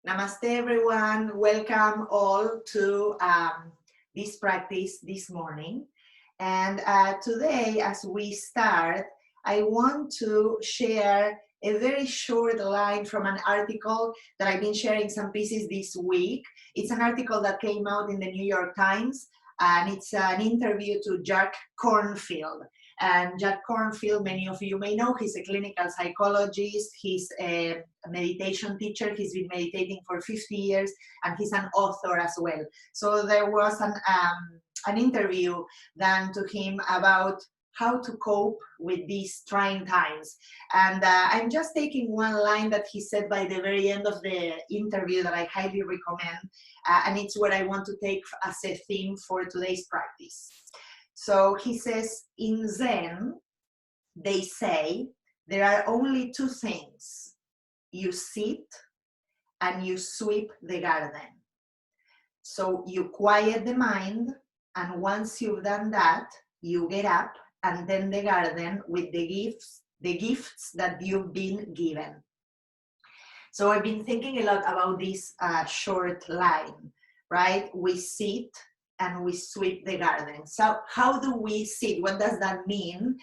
Namaste, everyone. Welcome all to this practice this morning. And today, as we start, I want to share a very short line from an article that I've been sharing some pieces this week. It's an article that came out in the New York Times, and it's an interview to Jack Kornfield. And Jack Kornfield, many of you may know, he's a clinical psychologist, he's a meditation teacher, he's been meditating for 50 years, and he's an author as well. So there was an interview done to him about how to cope with these trying times. And I'm just taking one line that he said by the very end of the interview that I highly recommend, and it's what I want to take as a theme for today's practice. So he says, in Zen, they say there are only two things. You sit and you sweep the garden. So you quiet the mind, and once you've done that, you get up and tend the garden with the gifts that you've been given. So I've been thinking a lot about this short line, right? We sit and we sweep the garden. So how do we sit? What does that mean?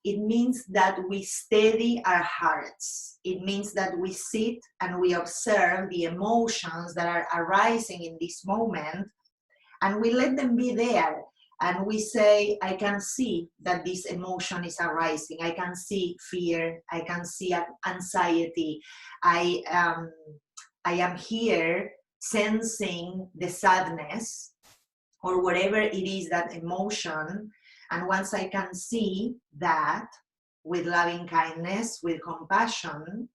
It means that we steady our hearts. It means that we sit and we observe the emotions that are arising in this moment, and we let them be there. And we say, I can see that this emotion is arising. I can see fear. I can see anxiety. I am here sensing the sadness or whatever it is, that emotion. And once I can see that with loving kindness, with compassion,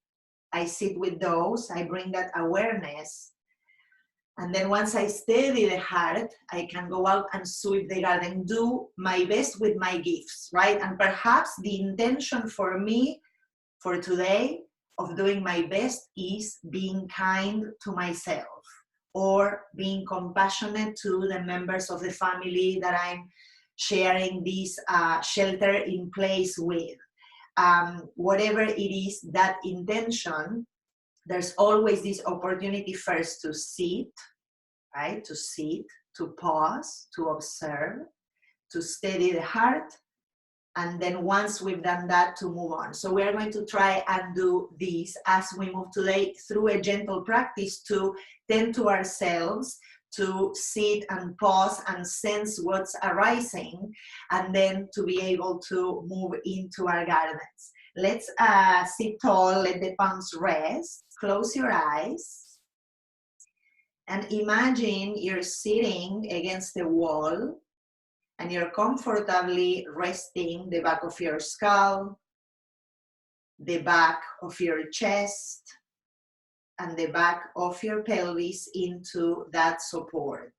I sit with those, I bring that awareness. And then once I steady the heart, I can go out and sweep the garden, do my best with my gifts, right? And perhaps the intention for me for today of doing my best is being kind to myself, or being compassionate to the members of the family that I'm sharing this shelter in place with. Whatever it is, that intention, there's always this opportunity first to sit, right? To sit, to pause, to observe, to steady the heart, and then once we've done that, to move on. So we are going to try and do this as we move today through a gentle practice to tend to ourselves, to sit and pause and sense what's arising, and then to be able to move into our gardens. Let's sit tall, let the palms rest, close your eyes, and imagine you're sitting against the wall, and you're comfortably resting the back of your skull, the back of your chest, and the back of your pelvis into that support.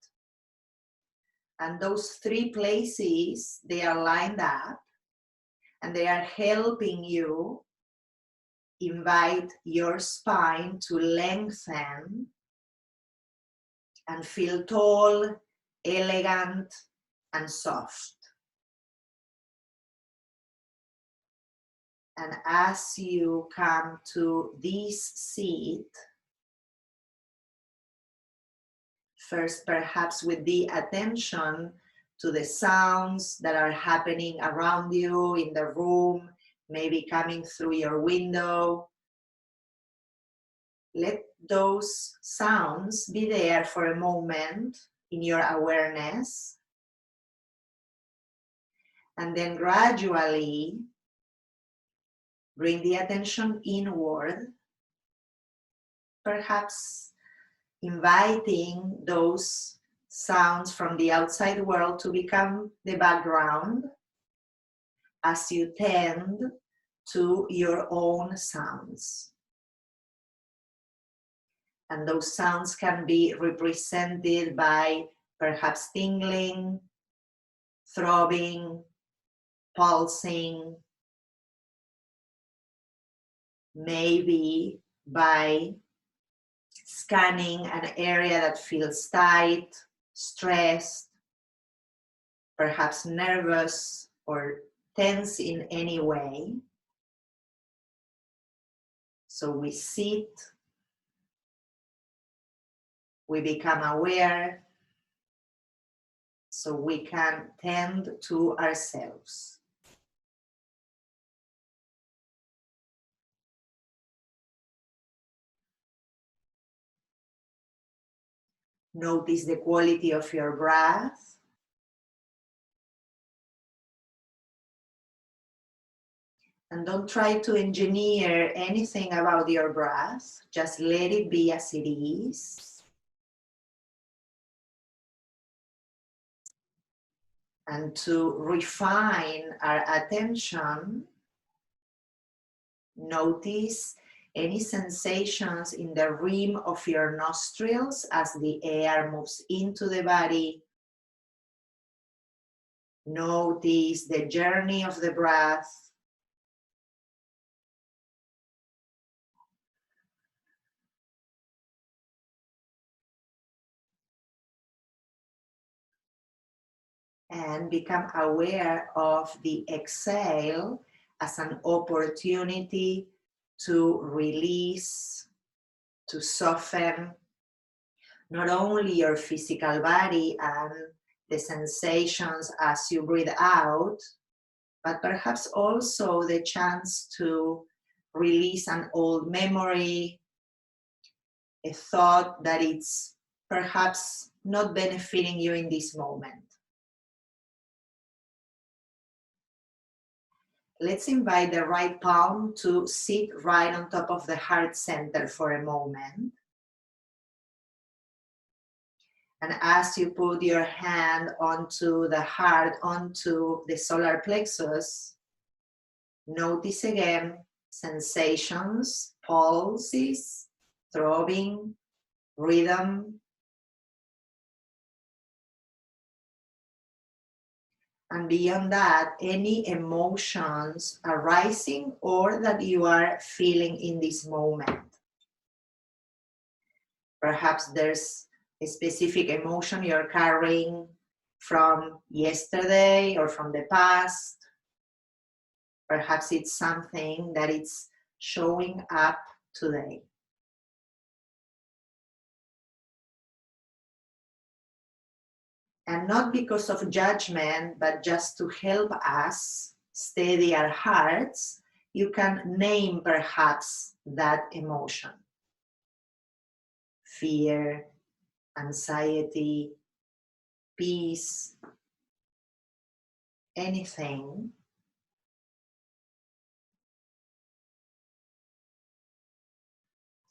And those three places, they are lined up, and they are helping you invite your spine to lengthen and feel tall, elegant, and soft. And as you come to this seat, first perhaps with the attention to the sounds that are happening around you in the room, maybe coming through your window. Let those sounds be there for a moment in your awareness. And then gradually bring the attention inward, perhaps inviting those sounds from the outside world to become the background as you tend to your own sounds. And those sounds can be represented by perhaps tingling, throbbing, pulsing, maybe by scanning an area that feels tight, stressed, perhaps nervous or tense in any way. So we sit we become aware so we can tend to ourselves. Notice the quality of your breath. And don't try to engineer anything about your breath. Just let it be as it is. And to refine our attention, notice any sensations in the rim of your nostrils as the air moves into the body. Notice the journey of the breath. And become aware of the exhale as an opportunity to release, to soften not only your physical body and the sensations as you breathe out, but perhaps also the chance to release an old memory, a thought that it's perhaps not benefiting you in this moment. Let's invite the right palm to sit right on top of the heart center for a moment. And as you put your hand onto the heart, onto the solar plexus, notice again sensations, pulses, throbbing, rhythm. And beyond that, any emotions arising or that you are feeling in this moment. Perhaps there's a specific emotion you're carrying from yesterday or from the past. Perhaps it's something that it's showing up today. And not because of judgment, but just to help us steady our hearts, you can name perhaps that emotion. Fear, anxiety, peace, anything.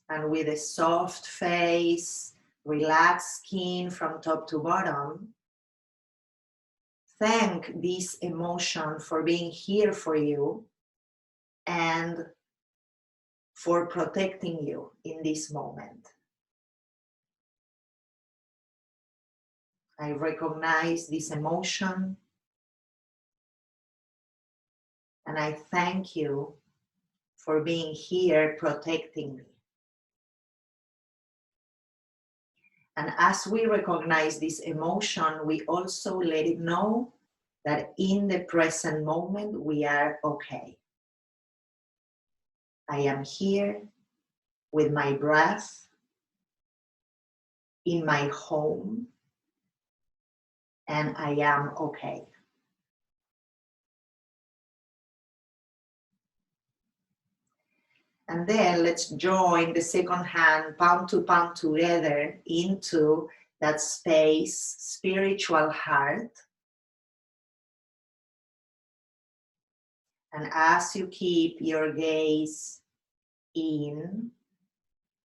And with a soft face, relaxed skin from top to bottom, thank this emotion for being here for you and for protecting you in this moment. I recognize this emotion and I thank you for being here protecting me. And as we recognize this emotion, we also let it know that in the present moment we are okay. I am here with my breath in my home and I am okay. And then let's join the second hand, palm to palm together into that space, spiritual heart. And as you keep your gaze in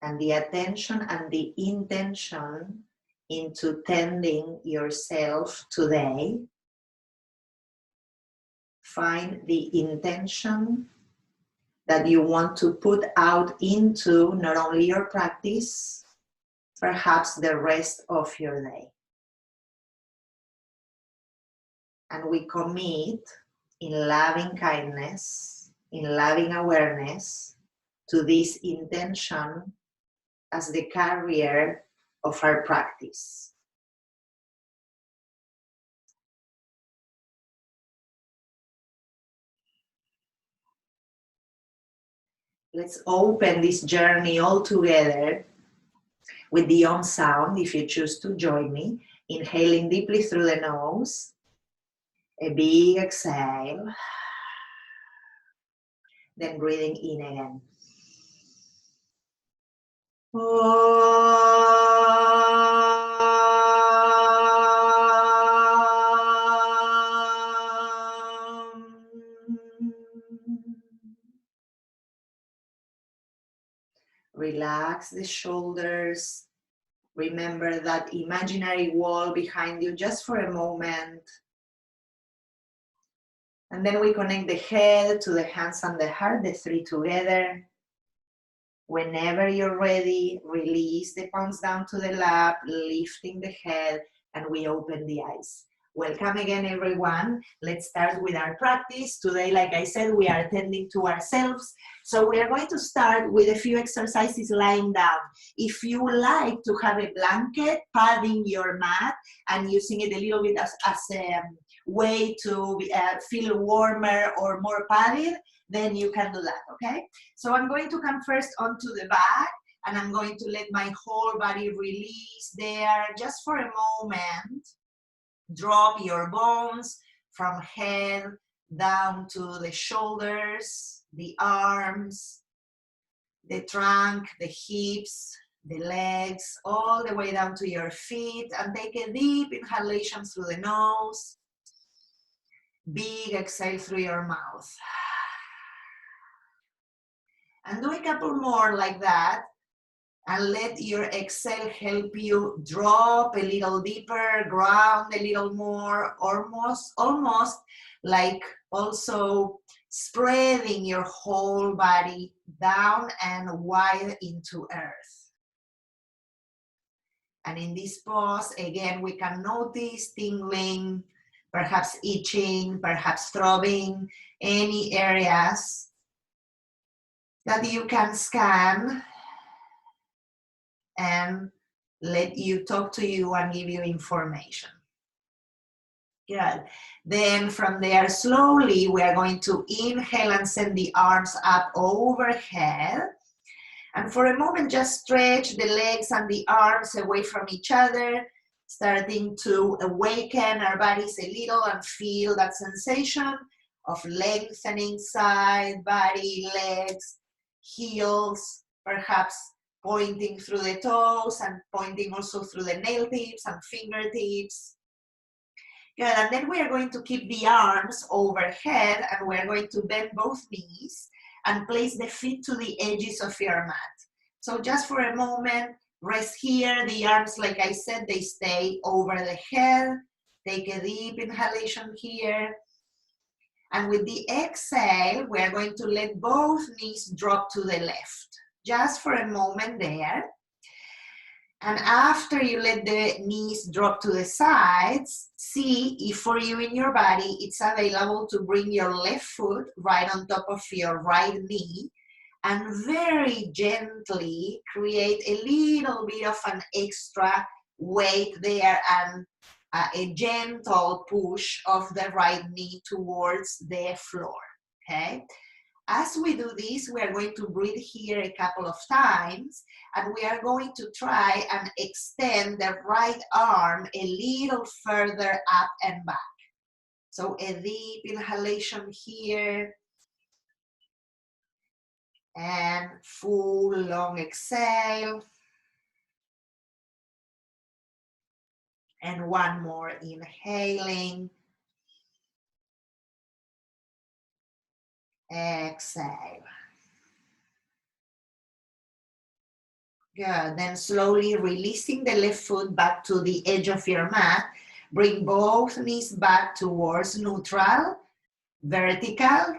and the attention and the intention into tending yourself today, find the intention that you want to put out into not only your practice, perhaps the rest of your day. And we commit in loving kindness, in loving awareness to this intention as the carrier of our practice. Let's open this journey all together with the Om sound if you choose to join me. Inhaling deeply through the nose, a big exhale, then breathing in again. Relax the shoulders. Remember that imaginary wall behind you just for a moment. And then we connect the head to the hands and the heart, the three together. Whenever you're ready, release the palms down to the lap, lifting the head, and we open the eyes. Welcome again, everyone. Let's start with our practice. Today, like I said, we are attending to ourselves. So we are going to start with a few exercises lying down. If you would like to have a blanket, padding your mat and using it a little bit as a way to feel warmer or more padded, then you can do that, okay? So I'm going to come first onto the back and I'm going to let my whole body release there just for a moment. Drop your bones from head down to the shoulders, the arms, the trunk, the hips, the legs, all the way down to your feet, and take a deep inhalation through the nose. Big exhale through your mouth. And do a couple more like that. And let your exhale help you drop a little deeper, ground a little more, almost like also spreading your whole body down and wide into earth. And in this pose, again, we can notice tingling, perhaps itching, perhaps throbbing, any areas that you can scan and let you talk to you and give you information. Good. Then from there, slowly, we are going to inhale and send the arms up overhead. And for a moment, just stretch the legs and the arms away from each other, starting to awaken our bodies a little and feel that sensation of lengthening side, body, legs, heels, perhaps pointing through the toes and pointing also through the nail tips and fingertips. Good, and then we are going to keep the arms overhead and we're going to bend both knees and place the feet to the edges of your mat. So just for a moment, rest here. The arms, like I said, they stay over the head. Take a deep inhalation here. And with the exhale, we are going to let both knees drop to the left. Just for a moment there. And after you let the knees drop to the sides, see if for you in your body, it's available to bring your left foot right on top of your right knee and very gently create a little bit of an extra weight there and a gentle push of the right knee towards the floor, okay? As we do this, we are going to breathe here a couple of times, and we are going to try and extend the right arm a little further up and back. So a deep inhalation here, and full long exhale. And one more inhaling. Exhale. Good. Then slowly releasing the left foot back to the edge of your mat. Bring both knees back towards neutral, vertical.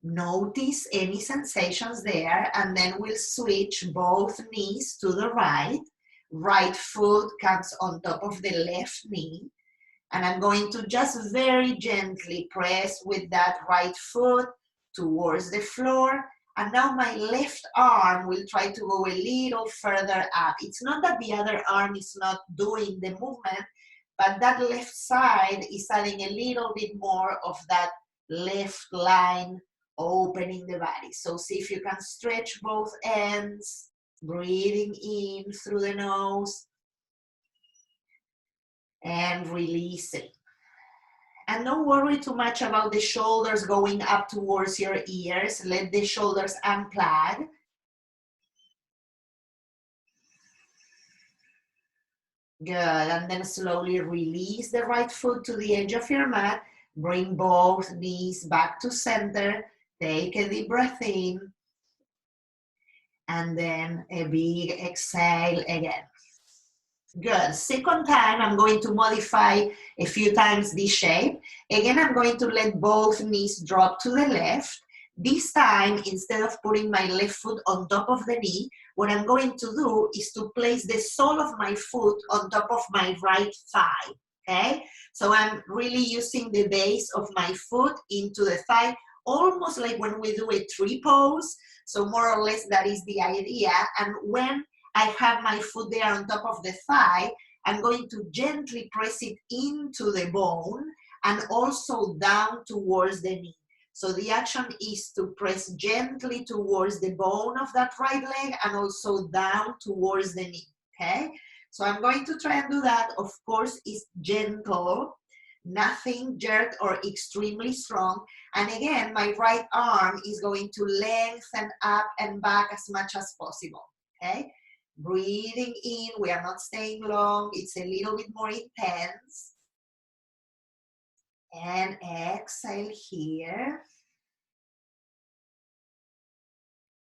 Notice any sensations there, and then we'll switch both knees to the right. Right foot comes on top of the left knee. And I'm going to just very gently press with that right foot towards the floor. And now my left arm will try to go a little further up. It's not that the other arm is not doing the movement, but that left side is adding a little bit more of that left line opening the body. So see if you can stretch both ends. Breathing in through the nose and releasing. And don't worry too much about the shoulders going up towards your ears. Let the shoulders unplug. Good, and then slowly release the right foot to the edge of your mat. Bring both knees back to center. Take a deep breath in. And then a big exhale again. Good. Second time, I'm going to modify a few times this shape. Again, I'm going to let both knees drop to the left. This time, instead of putting my left foot on top of the knee, what I'm going to do is to place the sole of my foot on top of my right thigh, okay? So I'm really using the base of my foot into the thigh, almost like when we do a tree pose. So more or less that is the idea. And when I have my foot there on top of the thigh, I'm going to gently press it into the bone and also down towards the knee. So the action is to press gently towards the bone of that right leg and also down towards the knee, okay? So I'm going to try and do that. Of course, it's gentle, nothing jerked or extremely strong. And again, my right arm is going to lengthen up and back as much as possible, okay? Breathing in, we are not staying long, it's a little bit more intense. And exhale here.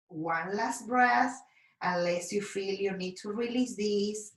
One last breath, unless you feel you need to release these.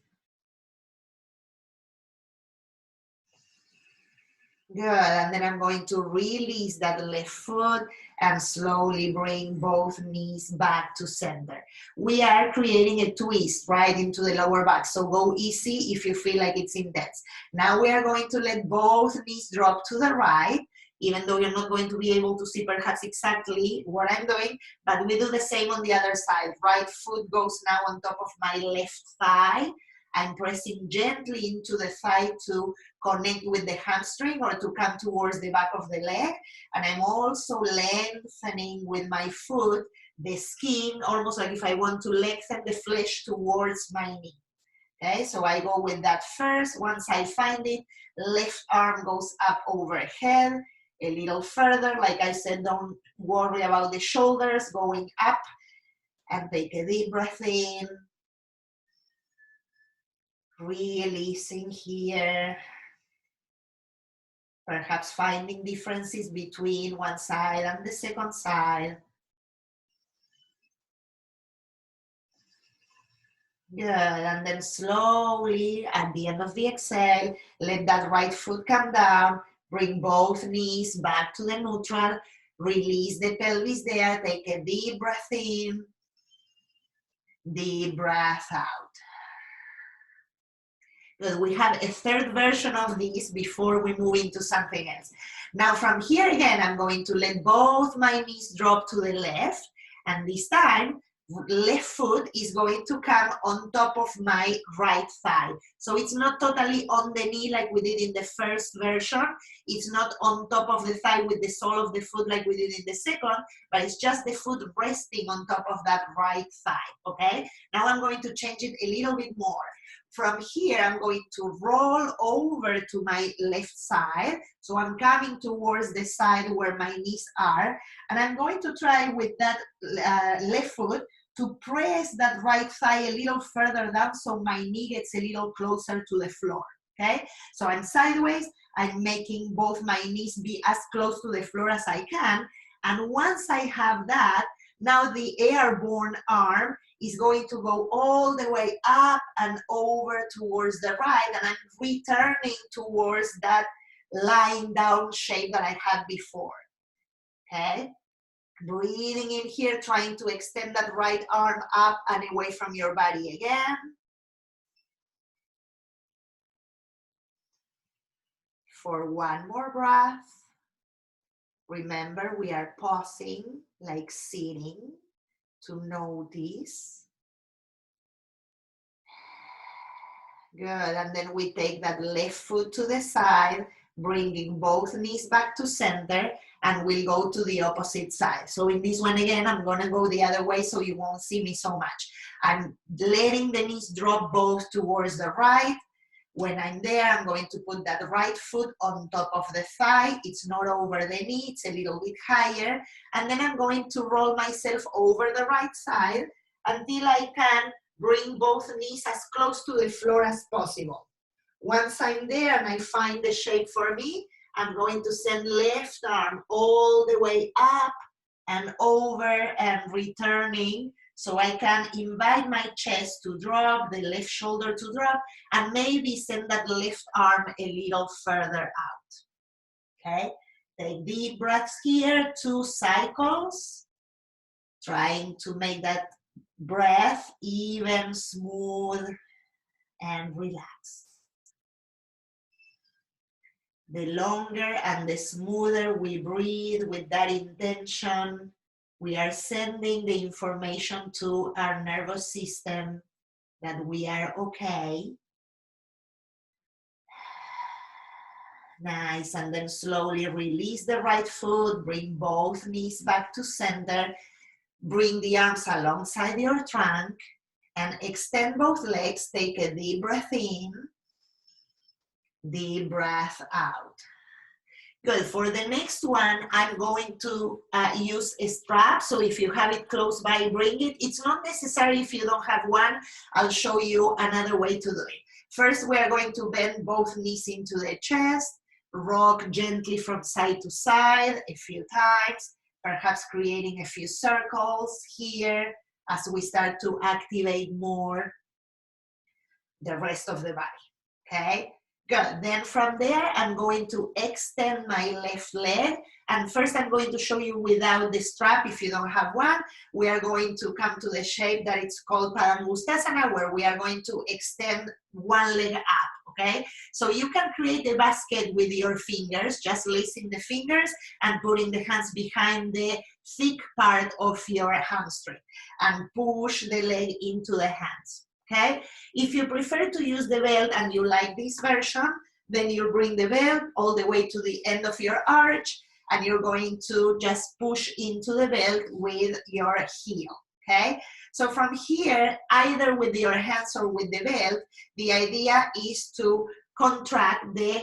Good, and then I'm going to release that left foot and slowly bring both knees back to center. We are creating a twist right into the lower back, so go easy if you feel like it's intense. Now we are going to let both knees drop to the right, even though you're not going to be able to see perhaps exactly what I'm doing, but we do the same on the other side. Right foot goes now on top of my left thigh. I'm pressing gently into the thigh to connect with the hamstring or to come towards the back of the leg. And I'm also lengthening with my foot the skin, almost like if I want to lengthen the flesh towards my knee. Okay, so I go with that first. Once I find it, left arm goes up overhead, a little further. Like I said, don't worry about the shoulders going up. And take a deep breath in. Releasing here. Perhaps finding differences between one side and the second side. Good, and then slowly at the end of the exhale, let that right foot come down, bring both knees back to the neutral, release the pelvis there, take a deep breath in, deep breath out. Good, we have a third version of this before we move into something else. Now from here again, I'm going to let both my knees drop to the left, and this time, left foot is going to come on top of my right thigh. So it's not totally on the knee like we did in the first version. It's not on top of the thigh with the sole of the foot like we did in the second, but it's just the foot resting on top of that right thigh, okay? Now I'm going to change it a little bit more. From here, I'm going to roll over to my left side. So I'm coming towards the side where my knees are. And I'm going to try with that left foot to press that right thigh a little further down so my knee gets a little closer to the floor, okay? So I'm sideways, I'm making both my knees be as close to the floor as I can. And once I have that, now the airborne arm is going to go all the way up and over towards the right, and I'm returning towards that lying down shape that I had before, okay? Breathing in here, trying to extend that right arm up and away from your body again. For one more breath. Remember, we are pausing, like sitting, to notice. Good, and then we take that left foot to the side, bringing both knees back to center, and we'll go to the opposite side. So in this one again, I'm gonna go the other way so you won't see me so much. I'm letting the knees drop both towards the right. When I'm there, I'm going to put that right foot on top of the thigh. It's not over the knee, it's a little bit higher. And then I'm going to roll myself over the right side until I can bring both knees as close to the floor as possible. Once I'm there and I find the shape for me, I'm going to send left arm all the way up and over and returning, so I can invite my chest to drop, the left shoulder to drop, and maybe send that left arm a little further out. Okay, take deep breaths here, 2 cycles, trying to make that breath even, smooth, and relaxed. The longer and the smoother we breathe with that intention, we are sending the information to our nervous system that we are okay. Nice, and then slowly release the right foot, bring both knees back to center, bring the arms alongside your trunk, and extend both legs. Take a deep breath in, deep breath out. Good. For the next one, I'm going to use a strap. So if you have it close by, bring it. It's not necessary if you don't have one. I'll show you another way to do it. First, we are going to bend both knees into the chest, rock gently from side to side a few times, perhaps creating a few circles here as we start to activate more the rest of the body. Okay? Good. Then from there, I'm going to extend my left leg. And first, I'm going to show you without the strap. If you don't have one, we are going to come to the shape that it's called Padangusthasana, where we are going to extend one leg up, okay? So you can create a basket with your fingers, just lacing the fingers and putting the hands behind the thick part of your hamstring and push the leg into the hands. Okay, if you prefer to use the belt and you like this version, then you bring the belt all the way to the end of your arch and you're going to just push into the belt with your heel, okay? So from here, either with your hands or with the belt, the idea is to contract the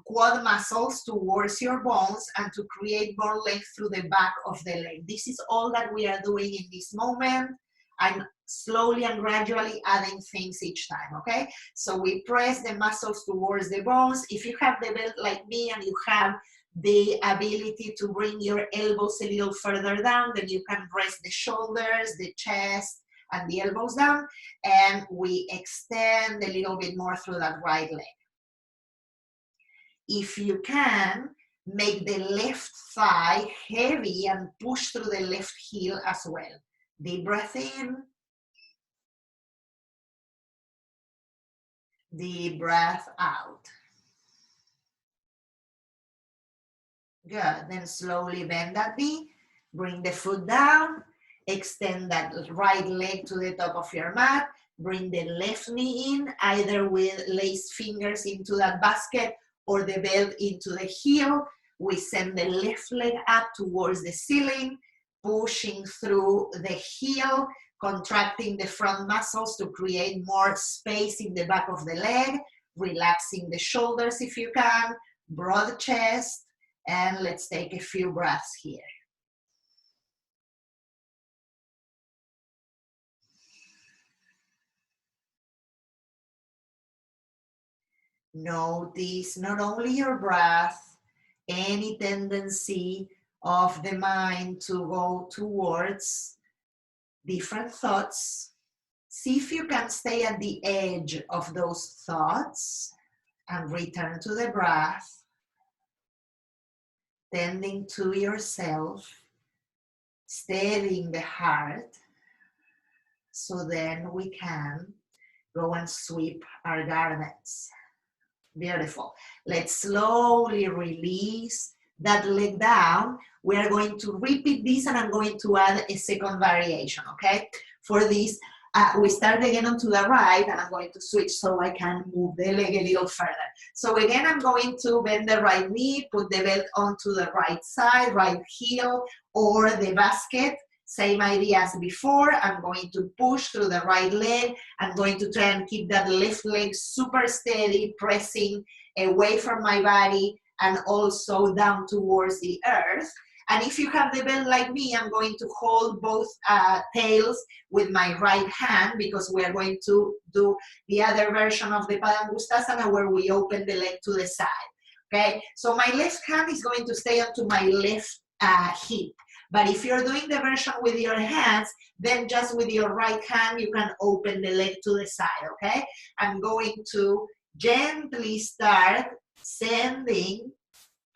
quad muscles towards your bones and to create more length through the back of the leg. This is all that we are doing in this moment. I'm slowly and gradually adding things each time, okay? So we press the muscles towards the bones. If you have the belt like me and you have the ability to bring your elbows a little further down, then you can press the shoulders, the chest, and the elbows down, and we extend a little bit more through that right leg. If you can, make the left thigh heavy and push through the left heel as well. Deep breath in. Deep breath out. Good. Then slowly bend that knee. Bring the foot down. Extend that right leg to the top of your mat. Bring the left knee in, either with laced fingers into that basket or the belt into the heel. We send the left leg up towards the ceiling, pushing through the heel, contracting the front muscles to create more space in the back of the leg, relaxing the shoulders if you can, broad chest, and let's take a few breaths here. Notice not only your breath, any tendency of the mind to go towards different thoughts. See if you can stay at the edge of those thoughts and return to the breath, tending to yourself, steadying the heart, so then we can go and sweep our garments. Beautiful. Let's slowly release that leg down. We are going to repeat this and I'm going to add a second variation, okay? For this, we start again onto the right, and I'm going to switch so I can move the leg a little further. So again, I'm going to bend the right knee, put the belt onto the right side, right heel, or the basket. Same idea as before. I'm going to push through the right leg. I'm going to try and keep that left leg super steady, pressing away from my body and also down towards the earth. And if you have the belt like me, I'm going to hold both tails with my right hand, because we are going to do the other version of the Padangustasana where we open the leg to the side. Okay, so my left hand is going to stay onto my left hip. But if you're doing the version with your hands, then just with your right hand, you can open the leg to the side, okay? I'm going to gently start sending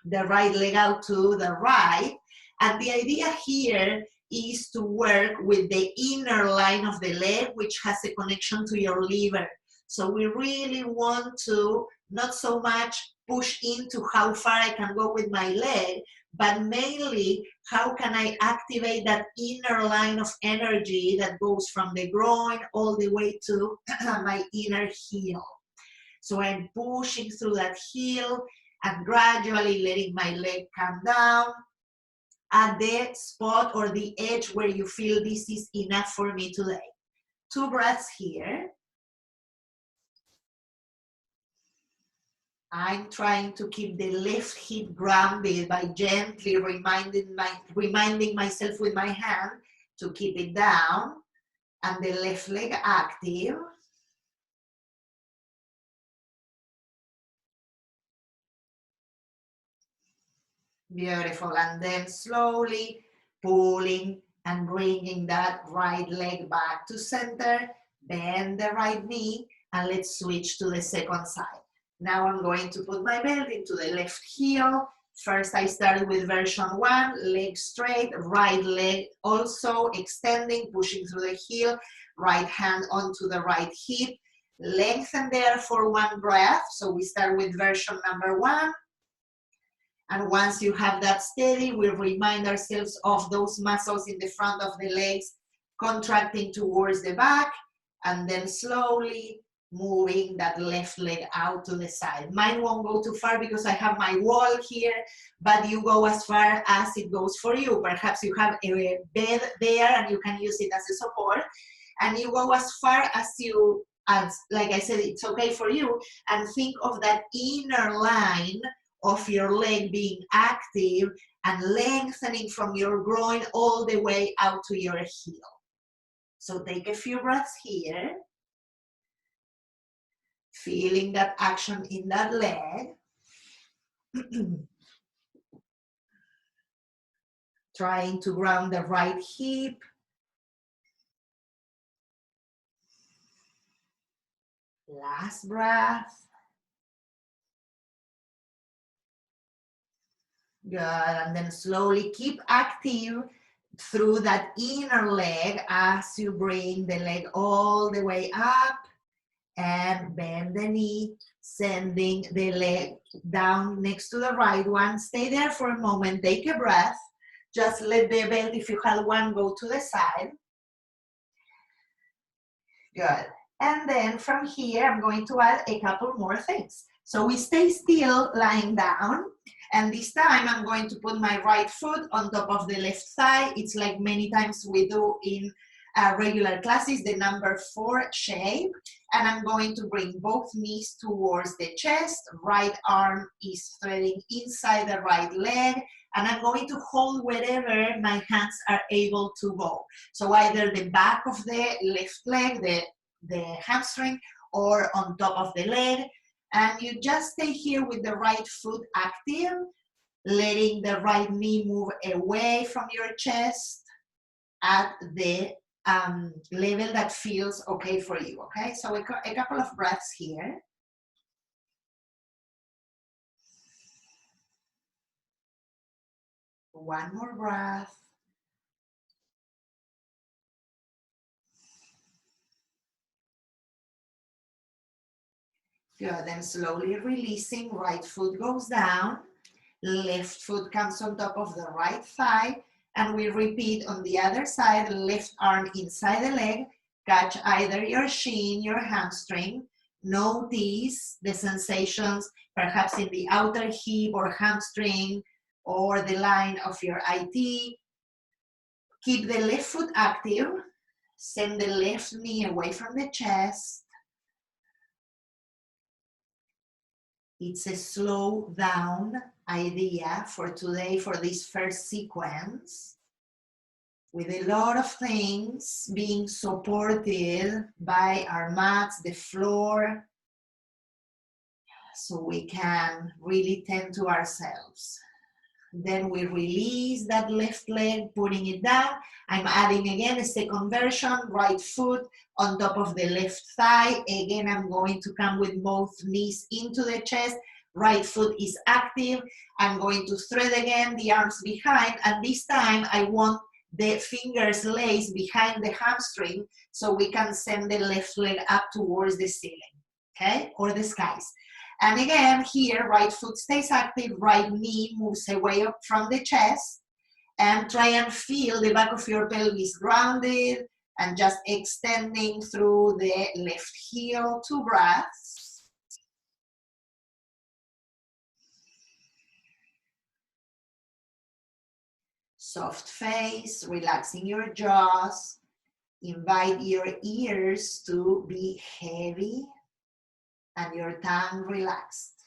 the right leg out to the right. And the idea here is to work with the inner line of the leg, which has a connection to your liver. So we really want to not so much push into how far I can go with my leg, but mainly how can I activate that inner line of energy that goes from the groin all the way to my inner heel. So I'm pushing through that heel and gradually letting my leg come down at the spot or the edge where you feel this is enough for me today. 2 breaths here. I'm trying to keep the left hip grounded by gently reminding myself with my hand to keep it down, and the left leg active. Beautiful. And then slowly pulling and bringing that right leg back to center. Bend the right knee, and let's switch to the second side. Now I'm going to put my belt into the left heel. First, I started with version 1, leg straight, right leg also extending, pushing through the heel, right hand onto the right hip. Lengthen there for 1 breath. So we start with version number 1. And once you have that steady, we remind ourselves of those muscles in the front of the legs contracting towards the back, and then slowly moving that left leg out to the side. Mine won't go too far because I have my wall here, but you go as far as it goes for you. Perhaps you have a bed there and you can use it as a support, and you go as far as like I said, it's okay for you, and think of that inner line of your leg being active and lengthening from your groin all the way out to your heel. So take a few breaths here, feeling that action in that leg. Trying to ground the right hip. Last breath. Good, and then slowly keep active through that inner leg as you bring the leg all the way up and bend the knee, sending the leg down next to the right one. Stay there for a moment, take a breath. Just let the belt, if you had one, go to the side. Good. And then from here, I'm going to add a couple more things. So we stay still lying down. And this time I'm going to put my right foot on top of the left thigh. It's like many times we do in regular classes, the number 4 shape. And I'm going to bring both knees towards the chest. Right arm is threading inside the right leg. And I'm going to hold wherever my hands are able to go. So either the back of the left leg, the hamstring, or on top of the leg. And you just stay here with the right foot active, letting the right knee move away from your chest at the level that feels okay for you, okay? So a couple of breaths here. One more breath. Good, then slowly releasing, right foot goes down, left foot comes on top of the right thigh, and we repeat on the other side, left arm inside the leg, Catch either your shin, your hamstring. Notice the sensations perhaps in the outer hip or hamstring or the line of your IT. Keep the left foot active. Send the left knee away from the chest. It's a slow down idea for today, for this first sequence, with a lot of things being supported by our mats, the floor, so we can really tend to ourselves. Then we release that left leg, putting it down. I'm adding again a second version, right foot on top of the left thigh. Again, I'm going to come with both knees into the chest. Right foot is active. I'm going to thread again the arms behind, and this time I want the fingers lace behind the hamstring so we can send the left leg up towards the ceiling, okay, or the skies. And again, here, right foot stays active, right knee moves away up from the chest, and try and feel the back of your pelvis grounded and just extending through the left heel. 2 breaths. Soft face, relaxing your jaws. Invite your ears to be heavy and your tongue relaxed.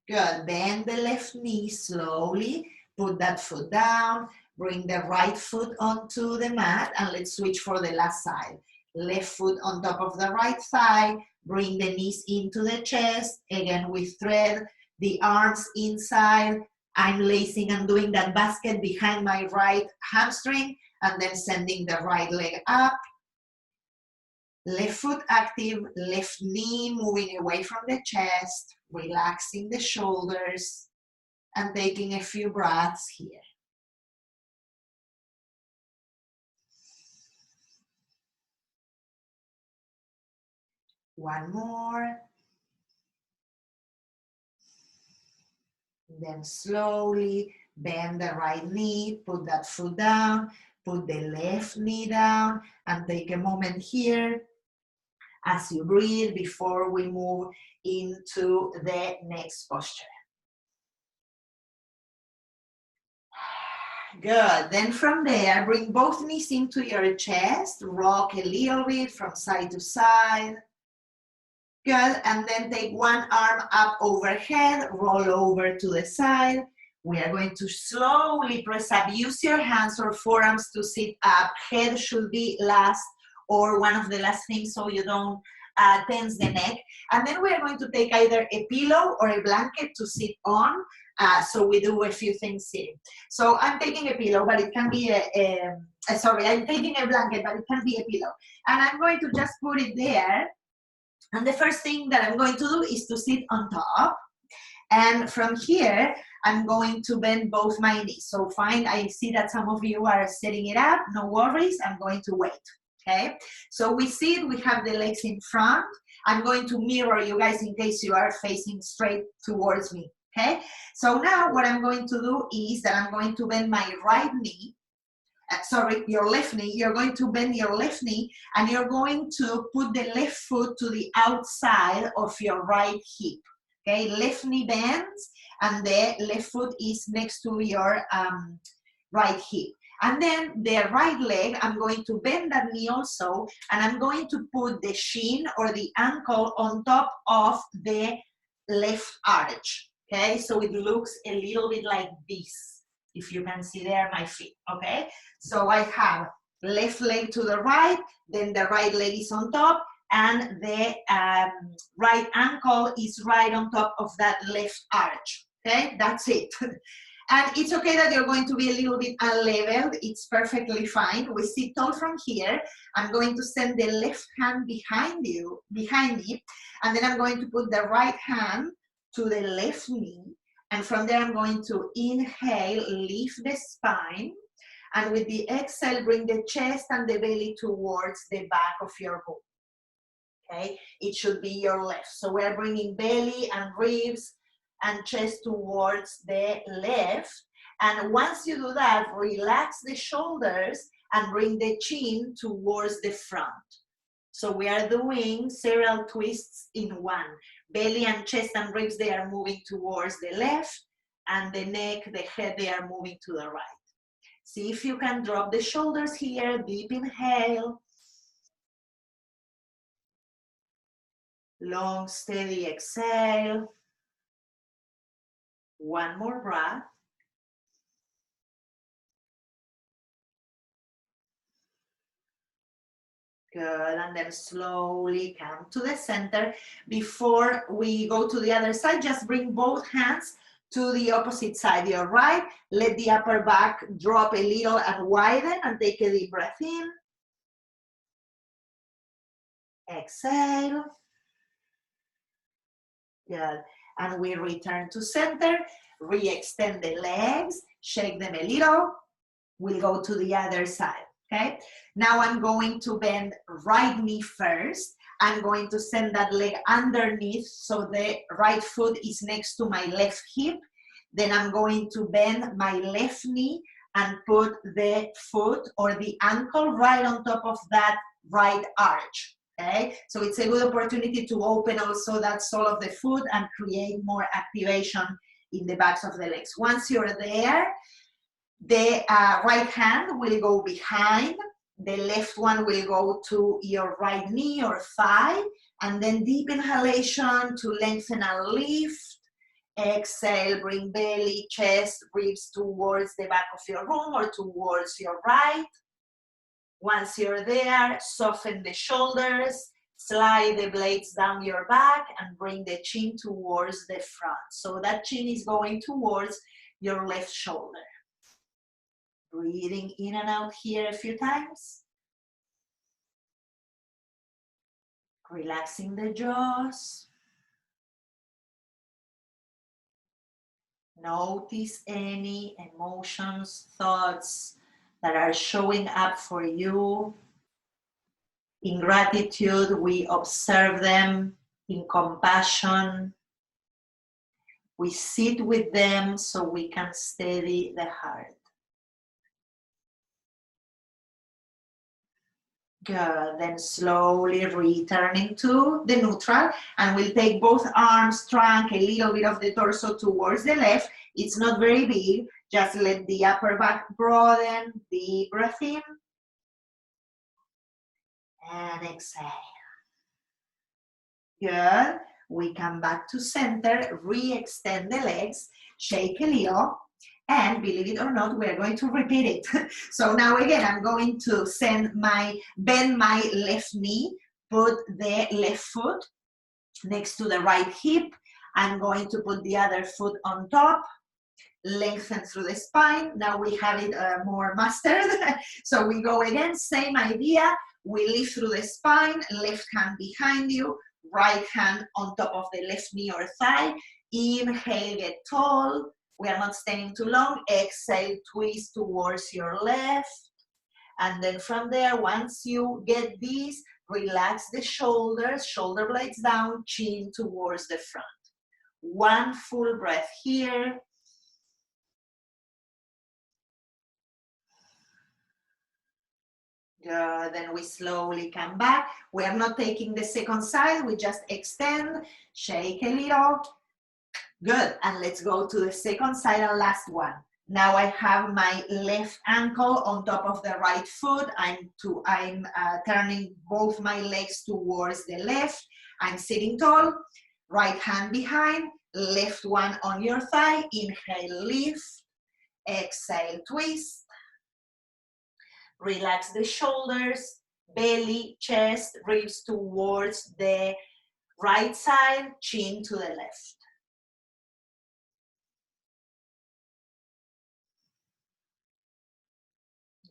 Good, bend the left knee slowly, put that foot down, bring the right foot onto the mat, and let's switch for the last side. Left foot on top of the right thigh, bring the knees into the chest, again we thread the arms inside. I'm lacing and doing that basket behind my right hamstring, and then sending the right leg up. Left foot active, left knee moving away from the chest, relaxing the shoulders, and taking a few breaths here. One more. Then slowly bend the right knee, put that foot down, put the left knee down, and take a moment here as you breathe before we move into the next posture. Good. Then from there, bring both knees into your chest, rock a little bit from side to side. Good. And then take one arm up overhead, roll over to the side. We are going to slowly press up. Use your hands or forearms to sit up. Head should be last, or one of the last things, so you don't tense the neck. And then we are going to take either a pillow or a blanket to sit on. So we do a few things sitting. So I'm taking a pillow, but it can be I'm taking a blanket, but it can be a pillow. And I'm going to just put it there. And the first thing that I'm going to do is to sit on top. And from here, I'm going to bend both my knees. So fine, I see that some of you are setting it up. No worries, I'm going to wait. Okay, so we sit, we have the legs in front. I'm going to mirror you guys in case you are facing straight towards me. Okay, so now what I'm going to do is that I'm going to bend my right knee. Your left knee. You're going to bend your left knee and you're going to put the left foot to the outside of your right hip. Okay, left knee bends and the left foot is next to your right hip. And then the right leg, I'm going to bend that knee also, and I'm going to put the shin or the ankle on top of the left arch. Okay, so it looks a little bit like this. If you can see there my feet, okay? So I have left leg to the right, then the right leg is on top, and the right ankle is right on top of that left arch, okay? That's it. And it's okay that you're going to be a little bit unleveled. It's perfectly fine. We sit tall from here. I'm going to send the left hand behind me, and then I'm going to put the right hand to the left knee. And from there, I'm going to inhale, lift the spine. And with the exhale, bring the chest and the belly towards the back of your body. Okay, it should be your left. So we're bringing belly and ribs and chest towards the left. And once you do that, relax the shoulders and bring the chin towards the front. So we are doing several twists in one. Belly and chest and ribs, they are moving towards the left, and the neck, the head, they are moving to the right. See if you can drop the shoulders here, deep inhale. Long, steady exhale. One more breath. Good, and then slowly come to the center. Before we go to the other side, just bring both hands to the opposite side. Your right, let the upper back drop a little and widen, and take a deep breath in. Exhale. Good, and we return to center. Re-extend the legs, shake them a little. We'll go to the other side, okay? Now I'm going to bend right knee first. I'm going to send that leg underneath so the right foot is next to my left hip. Then I'm going to bend my left knee and put the foot or the ankle right on top of that right arch, okay? So it's a good opportunity to open also that sole of the foot and create more activation in the backs of the legs. Once you're there, the right hand will go behind, the left one will go to your right knee or thigh, and then deep inhalation to lengthen and lift. Exhale, bring belly, chest, ribs towards the back of your room or towards your right. Once you're there, soften the shoulders, slide the blades down your back, and bring the chin towards the front. So that chin is going towards your left shoulder. Breathing in and out here a few times. Relaxing the jaws. Notice any emotions, thoughts that are showing up for you. In gratitude, we observe them. In compassion, we sit with them so we can steady the heart. Good, then slowly returning to the neutral, and we'll take both arms, trunk, a little bit of the torso towards the left. It's not very big, just let the upper back broaden, deep breath in, and exhale. Good, we come back to center, re-extend the legs, shake a little, and believe it or not, we're going to repeat it. So now again, I'm going to bend my left knee, put the left foot next to the right hip. I'm going to put the other foot on top, lengthen through the spine. Now we have it more mastered. So we go again, same idea. We lift through the spine, left hand behind you, right hand on top of the left knee or thigh. Inhale, get tall. We are not staying too long. Exhale, twist towards your left. And then from there, once you get this, relax the shoulders, shoulder blades down, chin towards the front. One full breath here. Good. Then we slowly come back. We are not taking the second side. We just extend, shake a little. Good, and let's go to the second side and last one. Now I have my left ankle on top of the right foot. I'm turning both my legs towards the left. I'm sitting tall, right hand behind, left one on your thigh. Inhale, lift, exhale, twist. Relax the shoulders, belly, chest, ribs towards the right side, chin to the left.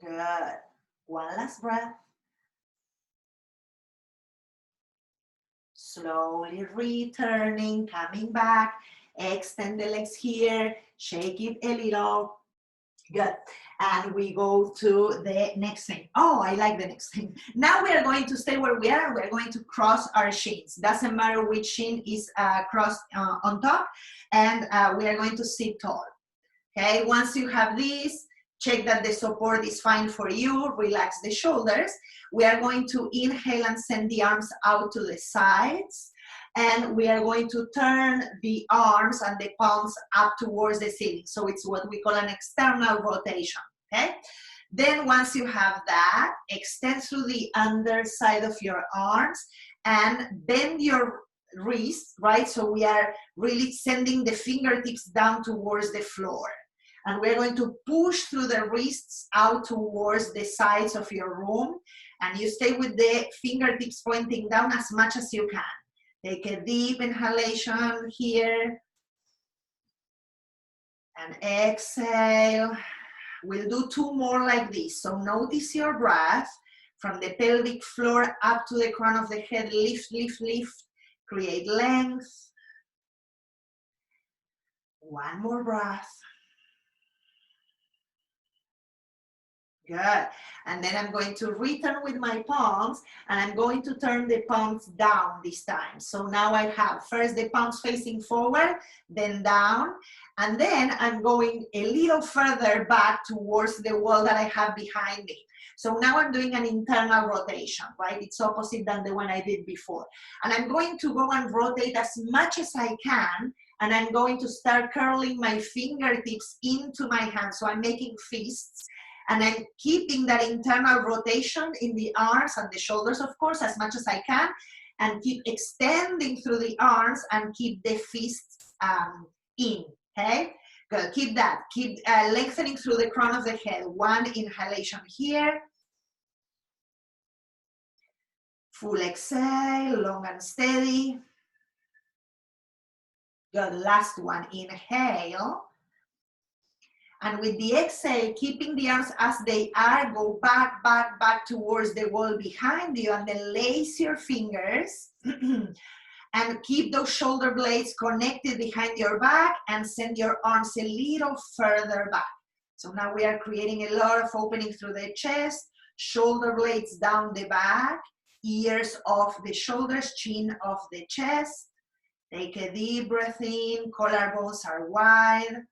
Good. One last breath. Slowly returning, coming back. Extend the legs here. Shake it a little. Good. And we go to the next thing. Oh, I like the next thing. Now we are going to stay where we are. We're going to cross our shins. Doesn't matter which shin is crossed on top. And we are going to sit tall. Okay, once you have this, check that the support is fine for you, relax the shoulders. We are going to inhale and send the arms out to the sides. And we are going to turn the arms and the palms up towards the ceiling. So it's what we call an external rotation, okay? Then once you have that, extend through the underside of your arms and bend your wrists, right? So we are really sending the fingertips down towards the floor. And we're going to push through the wrists out towards the sides of your room. And you stay with the fingertips pointing down as much as you can. Take a deep inhalation here. And exhale. We'll do 2 more like this. So notice your breath from the pelvic floor up to the crown of the head. Lift, lift, lift. Create length. 1 more breath. Good. And then I'm going to return with my palms and I'm going to turn the palms down this time. So now I have first the palms facing forward, then down, and then I'm going a little further back towards the wall that I have behind me. So now I'm doing an internal rotation, right? It's opposite than the one I did before. And I'm going to go and rotate as much as I can, and I'm going to start curling my fingertips into my hands. So I'm making fists. And I'm keeping that internal rotation in the arms and the shoulders, of course, as much as I can, and keep extending through the arms and keep the fists in, okay? Good, keep that. Keep lengthening through the crown of the head. 1 inhalation here. Full exhale, long and steady. Good, last one, inhale. And with the exhale, keeping the arms as they are, go back, back, back towards the wall behind you, and then lace your fingers and keep those shoulder blades connected behind your back and send your arms a little further back. So now we are creating a lot of opening through the chest, shoulder blades down the back, ears off the shoulders, chin off the chest. Take a deep breath in, collarbones are wide.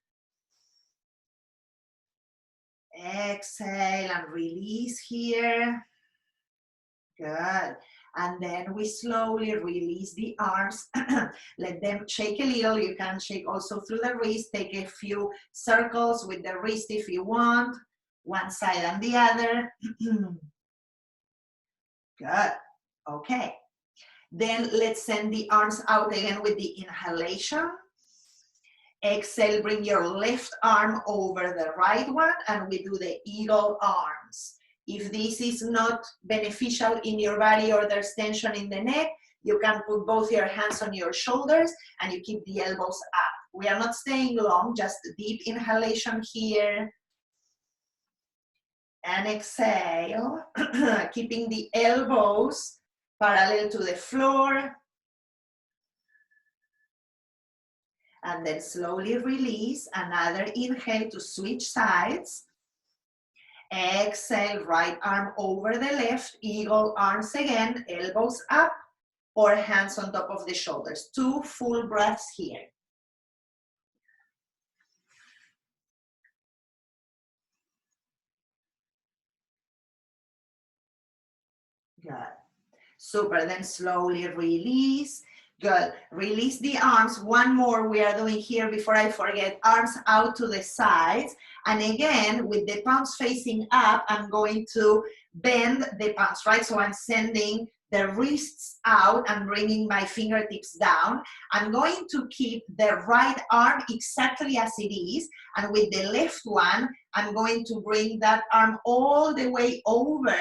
Exhale and release here. Good. And then we slowly release the arms. Let them shake a little. You can shake also through the wrist. Take a few circles with the wrist if you want. One side and the other. Good. Okay. Then let's send the arms out again with the inhalation. Exhale, bring your left arm over the right one, and we do the eagle arms. If this is not beneficial in your body or there's tension in the neck, you can put both your hands on your shoulders and you keep the elbows up. We are not staying long, just deep inhalation here. And exhale, keeping the elbows parallel to the floor. And then slowly release. Another inhale to switch sides. Exhale, right arm over the left, eagle arms again, elbows up or hands on top of the shoulders. 2 full breaths here. Good. Super, then slowly release. Good. Release the arms. 1 more we are doing here before I forget. Arms out to the sides. And again, with the palms facing up, I'm going to bend the palms, right? So I'm sending the wrists out and bringing my fingertips down. I'm going to keep the right arm exactly as it is. And with the left one, I'm going to bring that arm all the way over.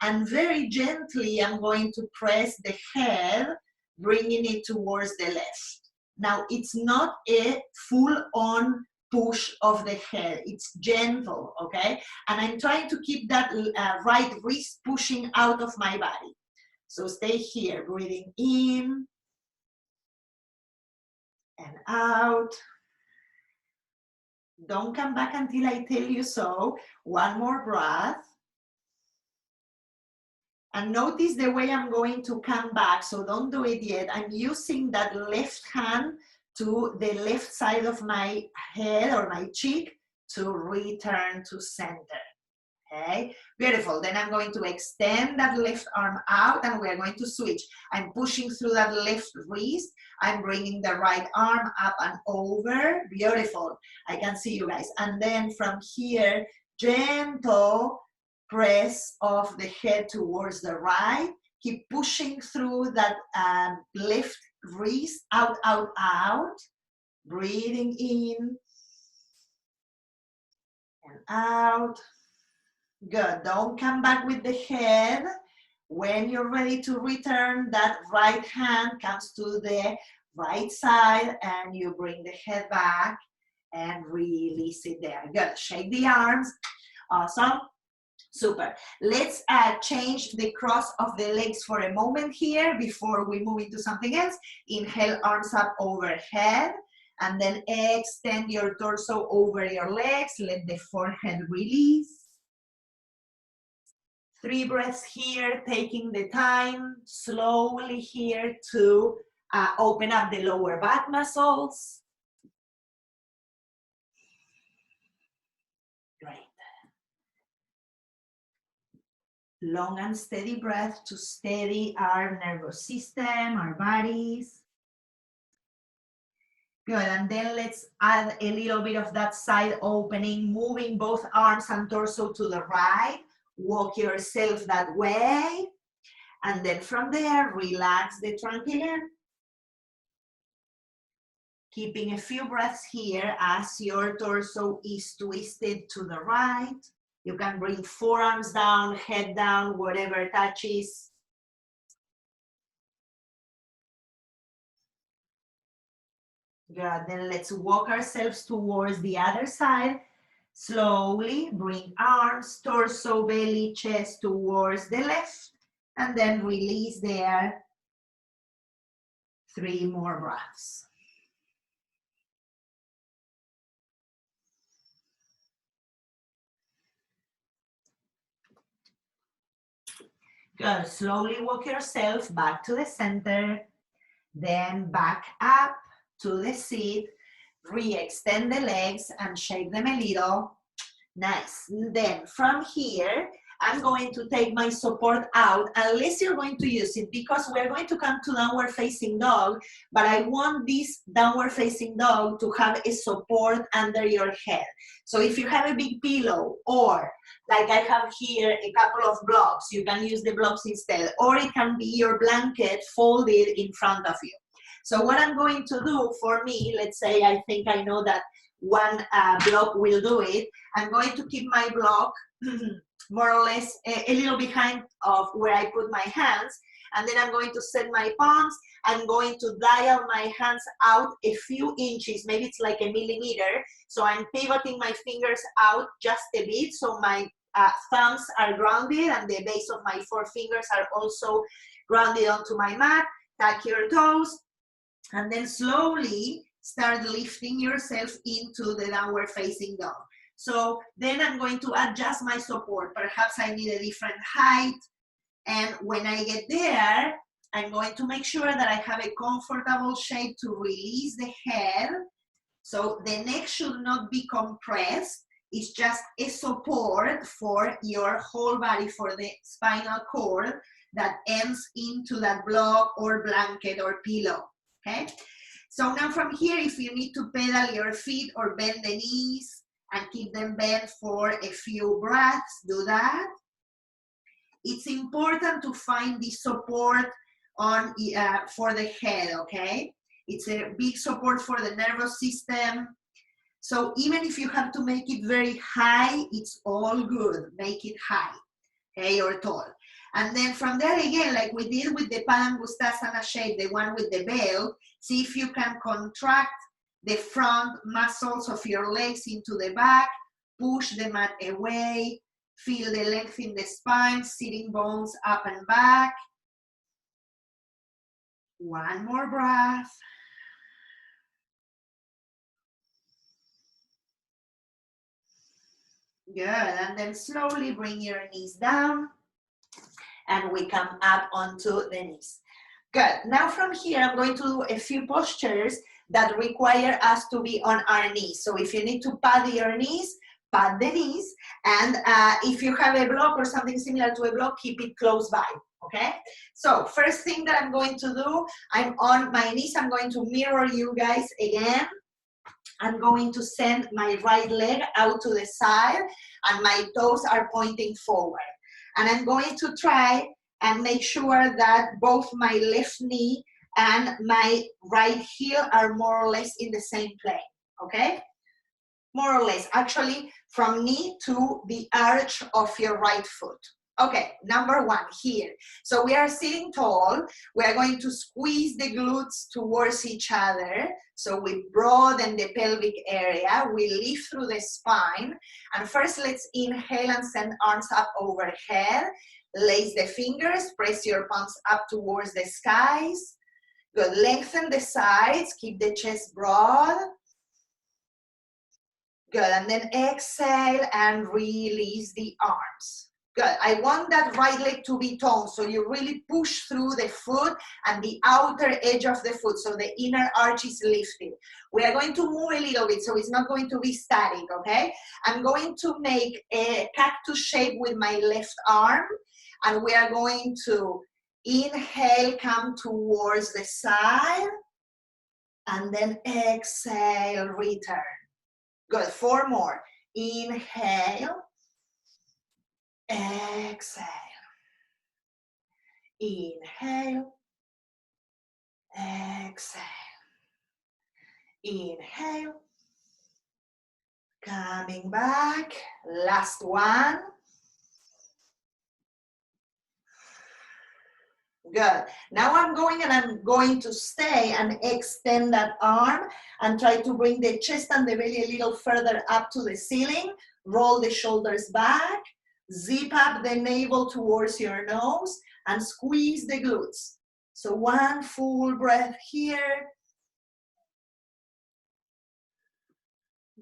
And very gently, I'm going to press the head, bringing it towards the left. Now, it's not a full-on push of the head. It's gentle, okay? And I'm trying to keep that right wrist pushing out of my body. So stay here, breathing in and out. Don't come back until I tell you so. 1 more breath. And notice the way I'm going to come back, so don't do it yet. I'm using that left hand to the left side of my head or my cheek to return to center. Okay, beautiful. Then I'm going to extend that left arm out and we're going to switch. I'm pushing through that left wrist. I'm bringing the right arm up and over. Beautiful. I can see you guys. And then from here, gentle press of the head towards the right. Keep pushing through that left wrist, out, out, out. Breathing in and out. Good. Don't come back with the head. When you're ready to return, that right hand comes to the right side and you bring the head back and release it there. Good. Shake the arms. Awesome. Super. Let's change the cross of the legs for a moment here before we move into something else. Inhale, arms up overhead. And then extend your torso over your legs. Let the forehead release. 3 breaths here, taking the time slowly here to open up the lower back muscles. Great. Long and steady breath to steady our nervous system, our bodies. Good, and then let's add a little bit of that side opening, moving both arms and torso to the right. Walk yourself that way. And then from there, relax the trunk again. Keeping a few breaths here as your torso is twisted to the right. You can bring forearms down, head down, whatever touches. Good, then let's walk ourselves towards the other side. Slowly bring arms, torso, belly, chest towards the left, and then release there. 3 more breaths. Good, slowly walk yourself back to the center, then back up to the seat. Re-extend the legs and shake them a little. Nice. Then from here, I'm going to take my support out, unless you're going to use it, because we're going to come to downward facing dog, but I want this downward facing dog to have a support under your head. So if you have a big pillow, or like I have here a couple of blocks, you can use the blocks instead, or it can be your blanket folded in front of you. So what I'm going to do for me, let's say I think I know that one block will do it. I'm going to keep my block more or less a little behind of where I put my hands, and then I'm going to set my palms. I'm going to dial my hands out a few inches, maybe it's like a millimeter. So I'm pivoting my fingers out just a bit, so my thumbs are grounded and the base of my 4 fingers are also grounded onto my mat. Tuck your toes, and then slowly start lifting yourself into the downward facing dog. So then I'm going to adjust my support. Perhaps I need a different height. And when I get there, I'm going to make sure that I have a comfortable shape to release the head. So the neck should not be compressed. It's just a support for your whole body, for the spinal cord that ends into that block or blanket or pillow, okay? So now from here, if you need to pedal your feet or bend the knees and keep them bent for a few breaths, do that. It's important to find the support on for the head, okay? It's a big support for the nervous system. So even if you have to make it very high, it's all good. Make it high, okay, or tall. And then from there again, like we did with the Padangusthasana shape, the one with the belt, see if you can contract the front muscles of your legs into the back, push the mat away, feel the length in the spine, sitting bones up and back. One more breath. Good, and then slowly bring your knees down and we come up onto the knees. Good, now from here I'm going to do a few postures that require us to be on our knees. So if you need to pad your knees, pad the knees, and if you have a block or something similar to a block, keep it close by, okay? So first thing that I'm going to do, I'm on my knees. I'm going to mirror you guys again. I'm going to send my right leg out to the side and my toes are pointing forward. And I'm going to try and make sure that both my left knee and my right heel are more or less in the same plane, okay? More or less, actually from knee to the arch of your right foot. Okay, number one here. So we are sitting tall. We are going to squeeze the glutes towards each other. So we broaden the pelvic area. We lift through the spine. And first, let's inhale and send arms up overhead. Lace the fingers. Press your palms up towards the skies. Good. Lengthen the sides. Keep the chest broad. Good. And then exhale and release the arms. Good. I want that right leg to be toned, so you really push through the foot and the outer edge of the foot, so the inner arch is lifted. We are going to move a little bit, so it's not going to be static, okay? I'm going to make a cactus shape with my left arm, and we are going to inhale, come towards the side, and then exhale, return. Good. 4 more. Inhale. Exhale. Inhale. Exhale. Inhale. Coming back. Last one. Good. Now I'm going to stay and extend that arm and try to bring the chest and the belly a little further up to the ceiling. Roll the shoulders back. Zip up the navel towards your nose and squeeze the glutes. So one full breath here.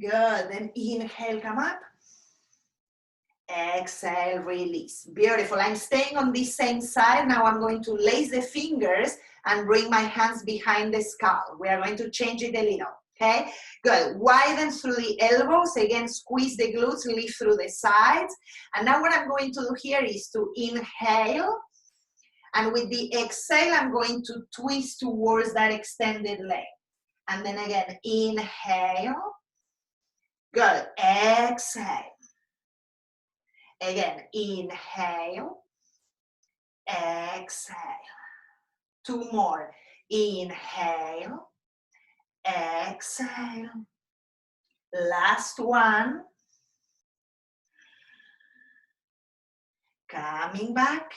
Good. Then inhale, come up. Exhale, release. Beautiful. I'm staying on this same side. Now I'm going to lace the fingers and bring my hands behind the skull. We are going to change it a little. Okay, good. Widen through the elbows. Again, squeeze the glutes, lift through the sides. And now what I'm going to do here is to inhale. And with the exhale, I'm going to twist towards that extended leg. And then again, inhale. Good. Exhale. Again, inhale. Exhale. 2 more. Inhale. Exhale. Last one. Coming back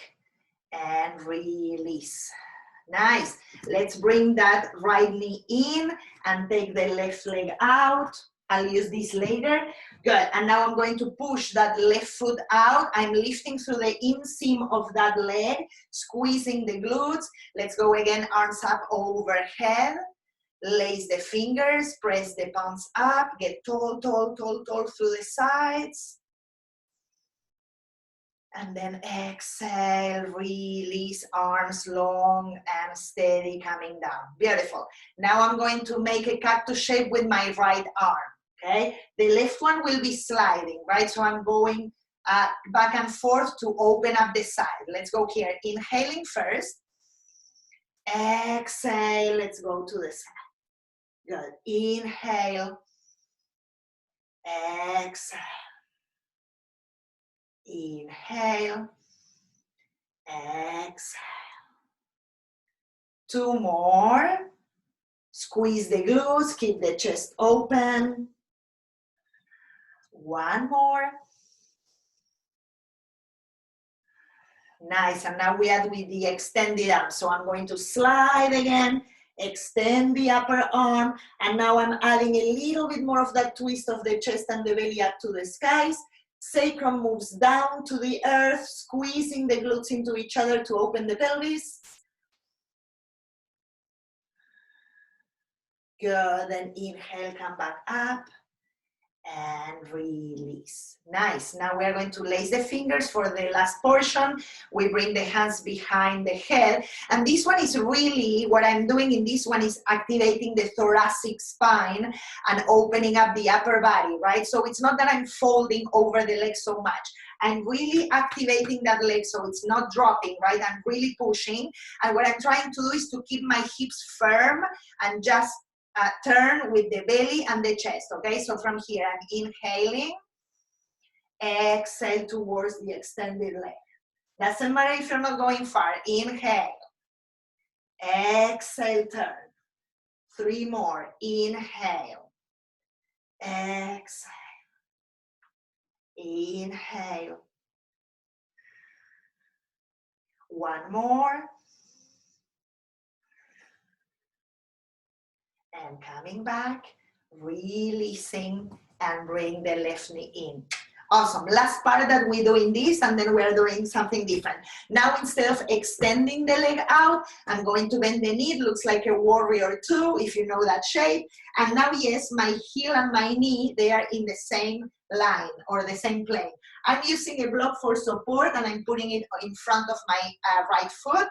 and release. Nice. Let's bring that right knee in and take the left leg out. I'll use this later. Good. And now I'm going to push that left foot out. I'm lifting through the inseam of that leg, squeezing the glutes. Let's go again, arms up overhead. Lace the fingers, press the palms up, get tall, tall, tall, tall through the sides. And then exhale, release, arms long and steady coming down. Beautiful. Now I'm going to make a cactus shape with my right arm, okay? The left one will be sliding, right? So I'm going back and forth to open up the side. Let's go here. Inhaling first. Exhale, let's go to the side. Good. Inhale. Exhale. Inhale. Exhale. 2 more. Squeeze the glutes, keep the chest open. 1 more. Nice, and now we add with the extended arm. So I'm going to slide again, extend the upper arm, and now I'm adding a little bit more of that twist of the chest and the belly up to the skies. Sacrum moves down to the earth, squeezing the glutes into each other to open the pelvis. Good, then inhale, come back up. and release. Nice. Now we are going to lace the fingers for the last portion. We bring the hands behind the head. And this one is really, what I'm doing in this one is activating the thoracic spine and opening up the upper body, right? So it's not that I'm folding over the leg so much. I'm really activating that leg so it's not dropping, right? I'm really pushing. And what I'm trying to do is to keep my hips firm and just turn with the belly and the chest, okay? So from here, I'm inhaling, exhale towards the extended leg. Doesn't matter if you're not going far. Inhale, exhale, turn. 3 more. Inhale, exhale, inhale. 1 more. And coming back, releasing and bring the left knee in. Awesome. Last part that we're doing this, and then we're doing something different. Now, instead of extending the leg out, I'm going to bend the knee. It looks like a warrior 2, if you know that shape. And now, yes, my heel and my knee, they are in the same line or the same plane. I'm using a block for support, and I'm putting it in front of my right foot.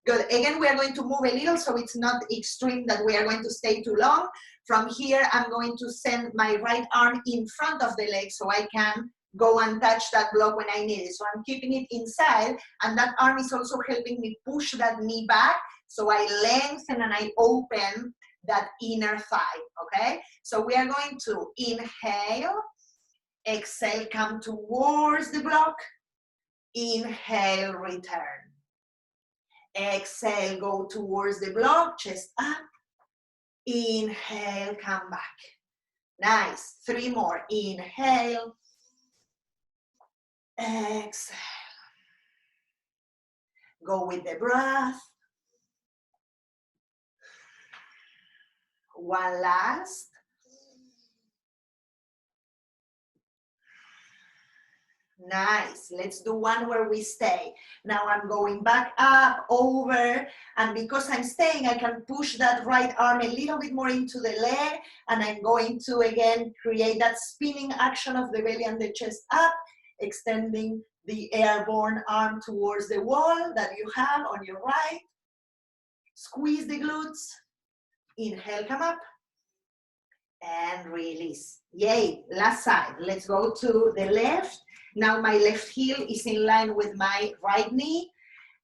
Good. Again, we are going to move a little so it's not extreme that we are going to stay too long. From here, I'm going to send my right arm in front of the leg so I can go and touch that block when I need it. So I'm keeping it inside, and that arm is also helping me push that knee back so I lengthen and I open that inner thigh, okay? So we are going to inhale, exhale, come towards the block, inhale, return. Exhale, go towards the block, chest up. Inhale, come back. Nice. 3 more. Inhale. Exhale. Go with the breath. 1 last. Nice. Let's do one where we stay. Now I'm going back up, over, and because I'm staying, I can push that right arm a little bit more into the leg, and I'm going to, again, create that spinning action of the belly and the chest up, extending the airborne arm towards the wall that you have on your right. Squeeze the glutes. Inhale, come up. And release. Yay. Last side. Let's go to the left. Now my left heel is in line with my right knee,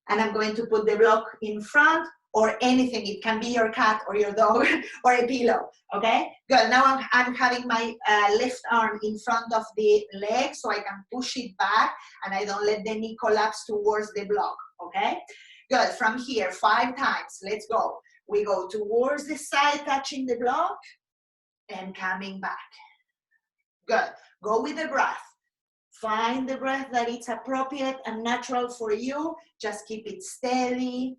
and I'm going to put the block in front or anything. It can be your cat or your dog or a pillow, okay? Good. Now I'm having my left arm in front of the leg so I can push it back and I don't let the knee collapse towards the block, okay? Good. From here, 5 times. Let's go. We go towards the side, touching the block and coming back. Good. Go with the breath. Find the breath that it's appropriate and natural for you. Just keep it steady.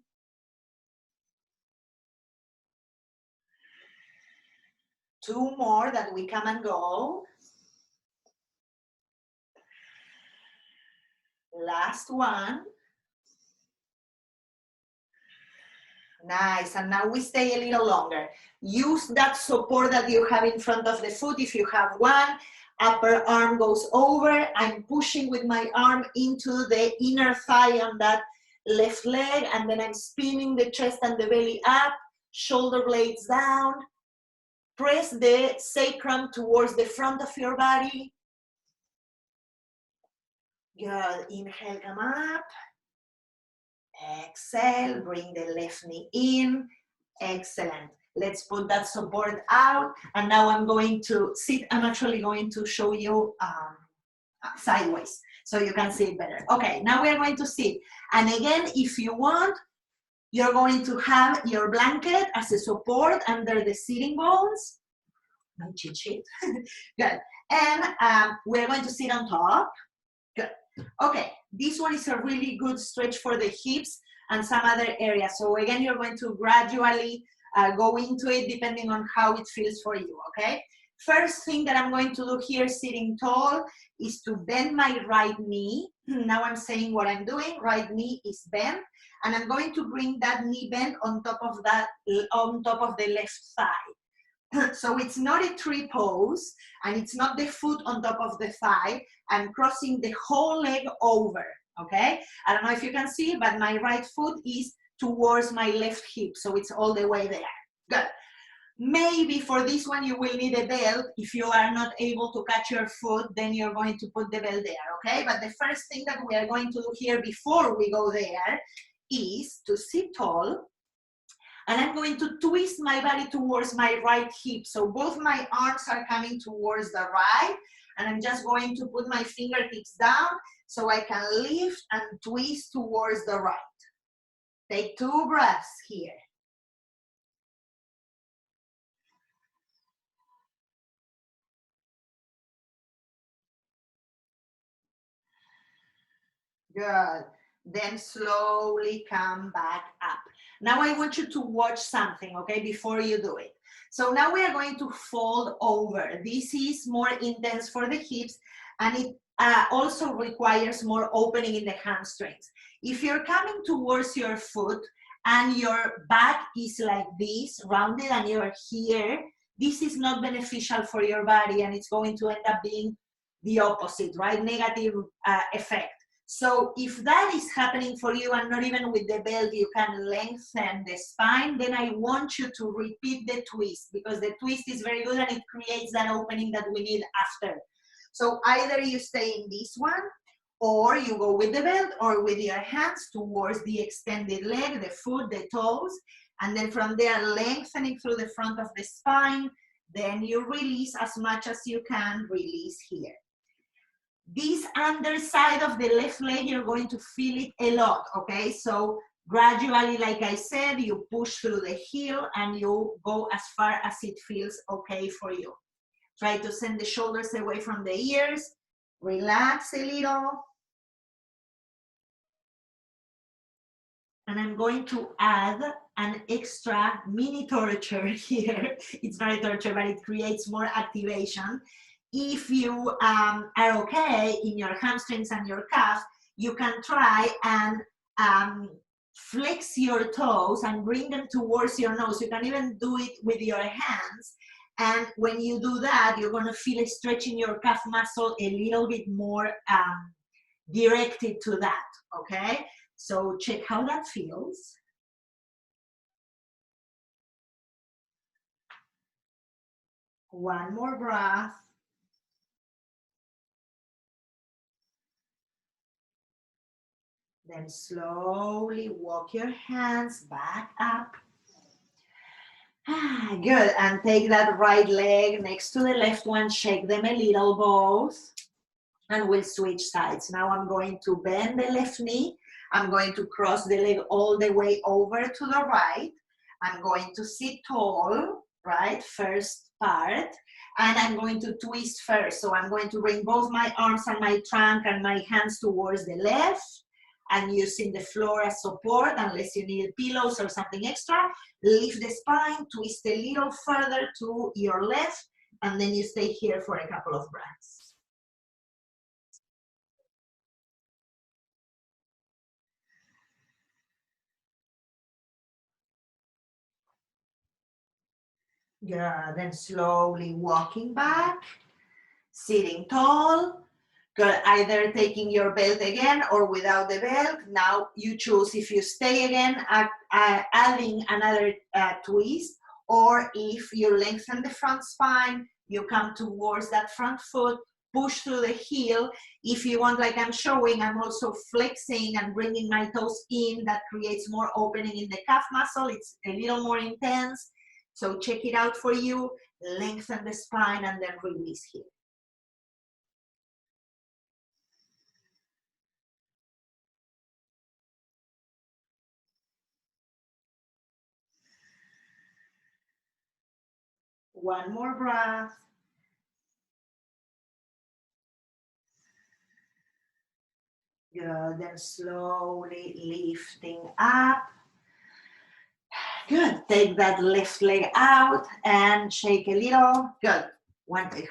Two more that we come and go. Last one. Nice. And now we stay a little longer. Use that support that you have in front of the foot if you have one. Upper arm goes over. I'm pushing with my arm into the inner thigh on that left leg, and then I'm spinning the chest and the belly up, shoulder blades down. Press the sacrum towards the front of your body. Good. Inhale, come up. Exhale, bring the left knee in. Excellent. Let's put that support out. And now I'm going to sit. I'm actually going to show you sideways so you can see it better. Okay, now we're going to sit. And again, if you want, you're going to have your blanket as a support under the sitting bones. My cheat sheet. Good. And we're going to sit on top. Good. Okay, this one is a really good stretch for the hips and some other areas. So again, you're going to gradually go into it depending on how it feels for you, okay? First thing that I'm going to do here sitting tall is to bend my right knee. Now I'm saying what I'm doing. Right knee is bent, and I'm going to bring that knee bend on top of that, on top of the left thigh. So it's not a tree pose, and it's not the foot on top of the thigh. I'm crossing the whole leg over, okay? I don't know if you can see, but my right foot is towards my left hip, so it's all the way there. Good. Maybe for this one you will need a belt. If you are not able to catch your foot, then you're going to put the belt there, okay? But the first thing that we are going to do here before we go there is to sit tall, and I'm going to twist my body towards my right hip. So both my arms are coming towards the right, and I'm just going to put my fingertips down so I can lift and twist towards the right. Take 2 breaths here. Good. Then slowly come back up. Now I want you to watch something, okay, before you do it. So now we are going to fold over. This is more intense for the hips, and it also requires more opening in the hamstrings. If you're coming towards your foot and your back is like this, rounded, and you're here, this is not beneficial for your body, and it's going to end up being the opposite, right? Negative effect. So if that is happening for you, and not even with the belt you can lengthen the spine, then I want you to repeat the twist, because the twist is very good and it creates that opening that we need after. So either you stay in this one, or you go with the belt or with your hands towards the extended leg, the foot, the toes, and then from there lengthening through the front of the spine. Then you release as much as you can, release here. This underside of the left leg, you're going to feel it a lot, okay? So gradually, like I said, you push through the heel and you go as far as it feels okay for you. Try to send the shoulders away from the ears. Relax a little. And I'm going to add an extra mini torture here. It's not a torture, but it creates more activation. If you are okay in your hamstrings and your calf, you can try and flex your toes and bring them towards your nose. You can even do it with your hands. And when you do that, you're going to feel a stretch in your calf muscle a little bit more directed to that, okay? So check how that feels. One more breath. Then slowly walk your hands back up. Good, and take that right leg next to the left one, shake them a little both, and we'll switch sides. Now I'm going to bend the left knee. I'm going to cross the leg all the way over to the right. I'm going to sit tall, right, first part, and I'm going to twist first. So I'm going to bring both my arms and my trunk and my hands towards the left, and using the floor as support, unless you need pillows or something extra. Lift the spine, twist a little further to your left, and then you stay here for a couple of breaths. Good, then slowly walking back, sitting tall. Good, either taking your belt again or without the belt. Now you choose if you stay again, adding another twist, or if you lengthen the front spine, you come towards that front foot, push through the heel. If you want, like I'm showing, I'm also flexing and bringing my toes in. That creates more opening in the calf muscle. It's a little more intense. So check it out for you. Lengthen the spine and then release here. One more breath. Good, then slowly lifting up. Good, take that left leg out and shake a little. Good,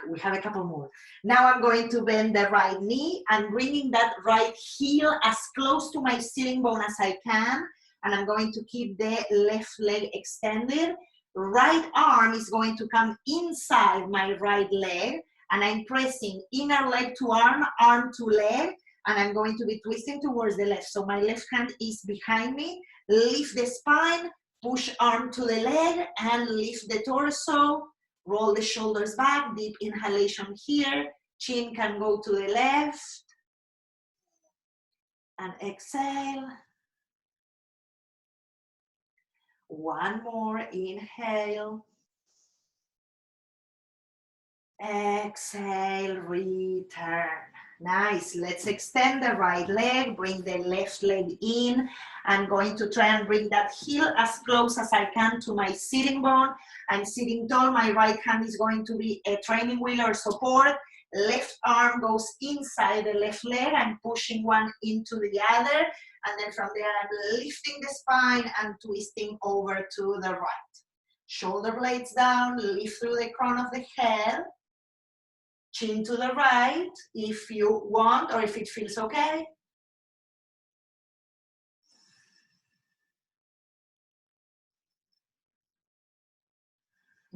we have a couple more. Now I'm going to bend the right knee and bringing that right heel as close to my sitting bone as I can. And I'm going to keep the left leg extended. right arm is going to come inside my right leg, and I'm pressing inner leg to arm, arm to leg, and I'm going to be twisting towards the left. So my left hand is behind me. Lift the spine, push arm to the leg, and lift the torso. Roll the shoulders back, deep inhalation here. Chin can go to the left. And exhale. One more, inhale. Exhale, return. Nice. Let's extend the right leg, bring the left leg in. I'm going to try and bring that heel as close as I can to my sitting bone. I'm sitting tall. My right hand is going to be a training wheel or support. Left arm goes inside the left leg. I'm pushing one into the other. And then from there, I'm lifting the spine and twisting over to the right. Shoulder blades down, lift through the crown of the head. Chin to the right if you want or if it feels okay.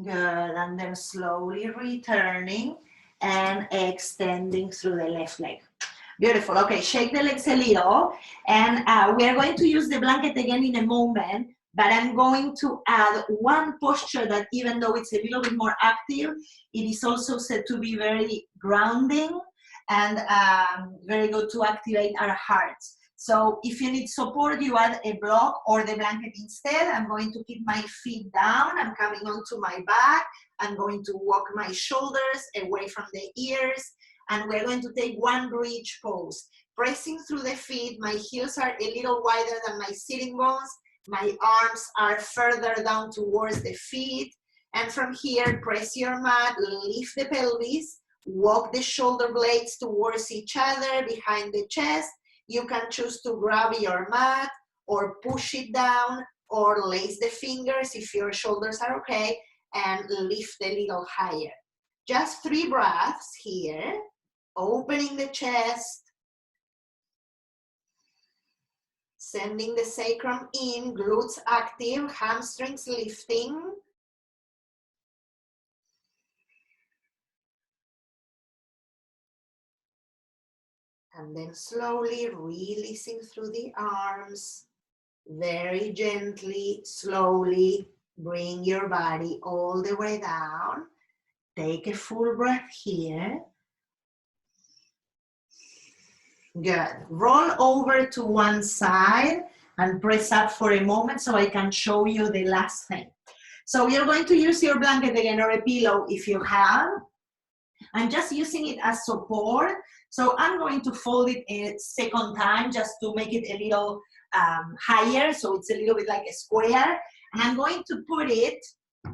Good, and then slowly returning and extending through the left leg. Beautiful. Okay, shake the legs a little, and we are going to use the blanket again in a moment, but I'm going to add one posture that, even though it's a little bit more active, it is also said to be very grounding and very good to activate our hearts. So if you need support, you add a block or the blanket instead. I'm going to keep my feet down. I'm coming onto my back. I'm going to walk my shoulders away from the ears. And we're going to take one bridge pose. Pressing through the feet, my heels are a little wider than my sitting bones. My arms are further down towards the feet. And from here, press your mat, lift the pelvis, walk the shoulder blades towards each other behind the chest. You can choose to grab your mat or push it down or lace the fingers if your shoulders are okay, and lift a little higher. Just 3 breaths here. Opening the chest, sending the sacrum in, glutes active, hamstrings lifting. And then slowly releasing through the arms. Very gently, slowly bring your body all the way down. Take a full breath here. Good. Roll over to one side and press up for a moment so I can show you the last thing. So you're going to use your blanket again or a pillow if you have. I'm just using it as support. So I'm going to fold it a second time just to make it a little higher, so it's a little bit like a square. And I'm going to put it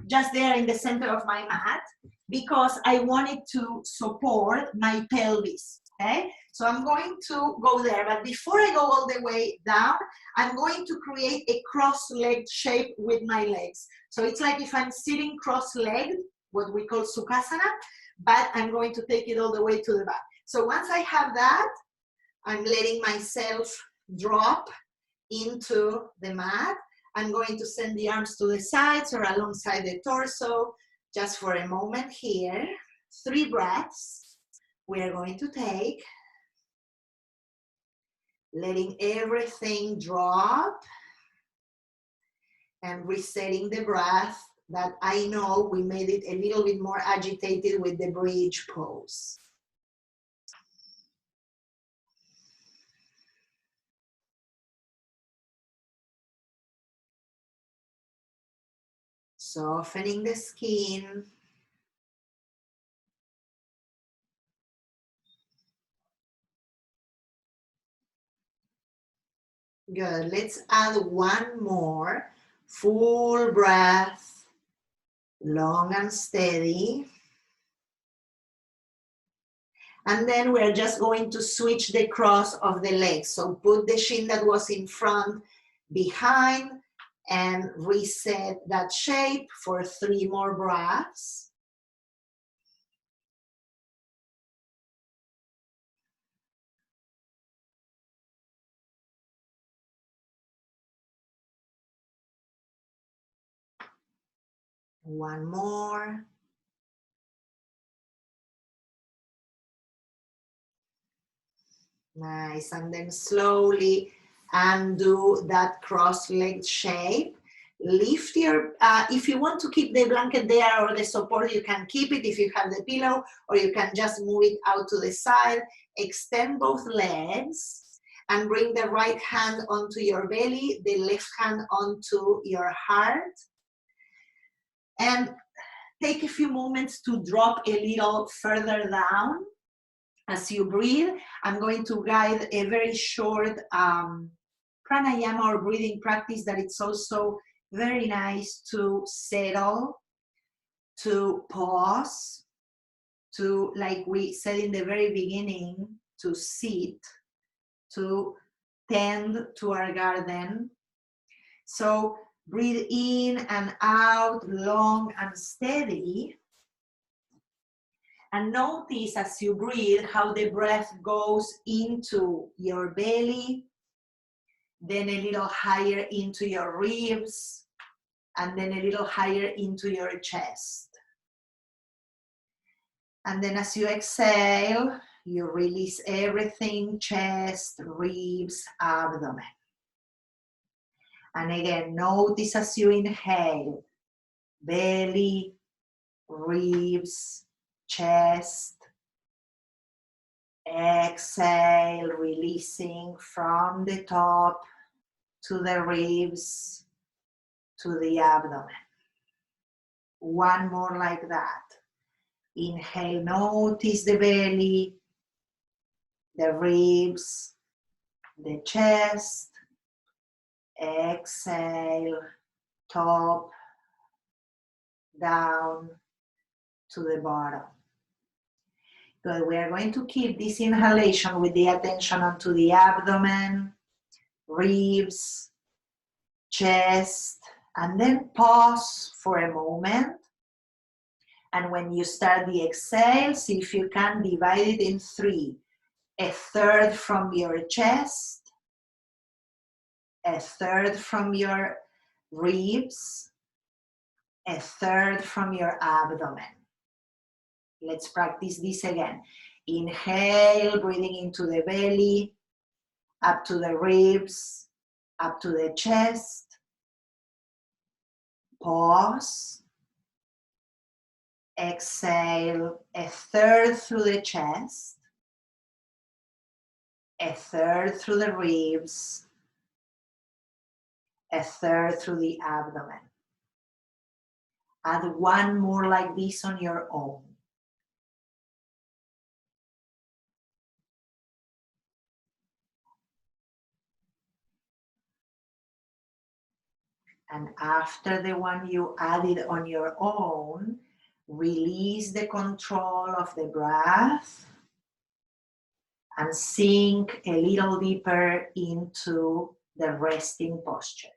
just there in the center of my mat because I want it to support my pelvis. Okay, so I'm going to go there, but before I go all the way down, I'm going to create a cross-legged shape with my legs. So it's like if I'm sitting cross-legged, what we call Sukhasana, but I'm going to take it all the way to the back. So once I have that, I'm letting myself drop into the mat. I'm going to send the arms to the sides or alongside the torso, just for a moment here. 3 breaths we are going to take, letting everything drop and resetting the breath. That I know we made it a little bit more agitated with the bridge pose. Softening the skin. Good. Let's add one more. Full breath, long and steady. And then we're just going to switch the cross of the legs. So put the shin that was in front behind and reset that shape for 3 more breaths. One more. Nice, and then slowly undo that cross-legged shape. Lift your, if you want to keep the blanket there or the support, you can keep it if you have the pillow, or you can just move it out to the side. Extend both legs and bring the right hand onto your belly, the left hand onto your heart. And take a few moments to drop a little further down. As you breathe, I'm going to guide a very short pranayama or breathing practice that it's also very nice to settle, to pause, to, like we said in the very beginning, to sit, to tend to our garden. So breathe in and out, long and steady. And notice as you breathe how the breath goes into your belly, then a little higher into your ribs, and then a little higher into your chest. And then as you exhale, you release everything, chest, ribs, abdomen. And again, notice as you inhale, belly, ribs, chest. Exhale, releasing from the top to the ribs, to the abdomen. One more like that. Inhale, notice the belly, the ribs, the chest. Exhale, top, down to the bottom. Good. We are going to keep this inhalation with the attention onto the abdomen, ribs, chest, and then pause for a moment. And when you start the exhale, see if you can divide it in three. A third from your chest, a third from your ribs, a third from your abdomen. Let's practice this again. Inhale, breathing into the belly, up to the ribs, up to the chest. Pause. Exhale, a third through the chest, a third through the ribs, a third through the abdomen. Add one more like this on your own. And after the one you added on your own, release the control of the breath and sink a little deeper into the resting posture.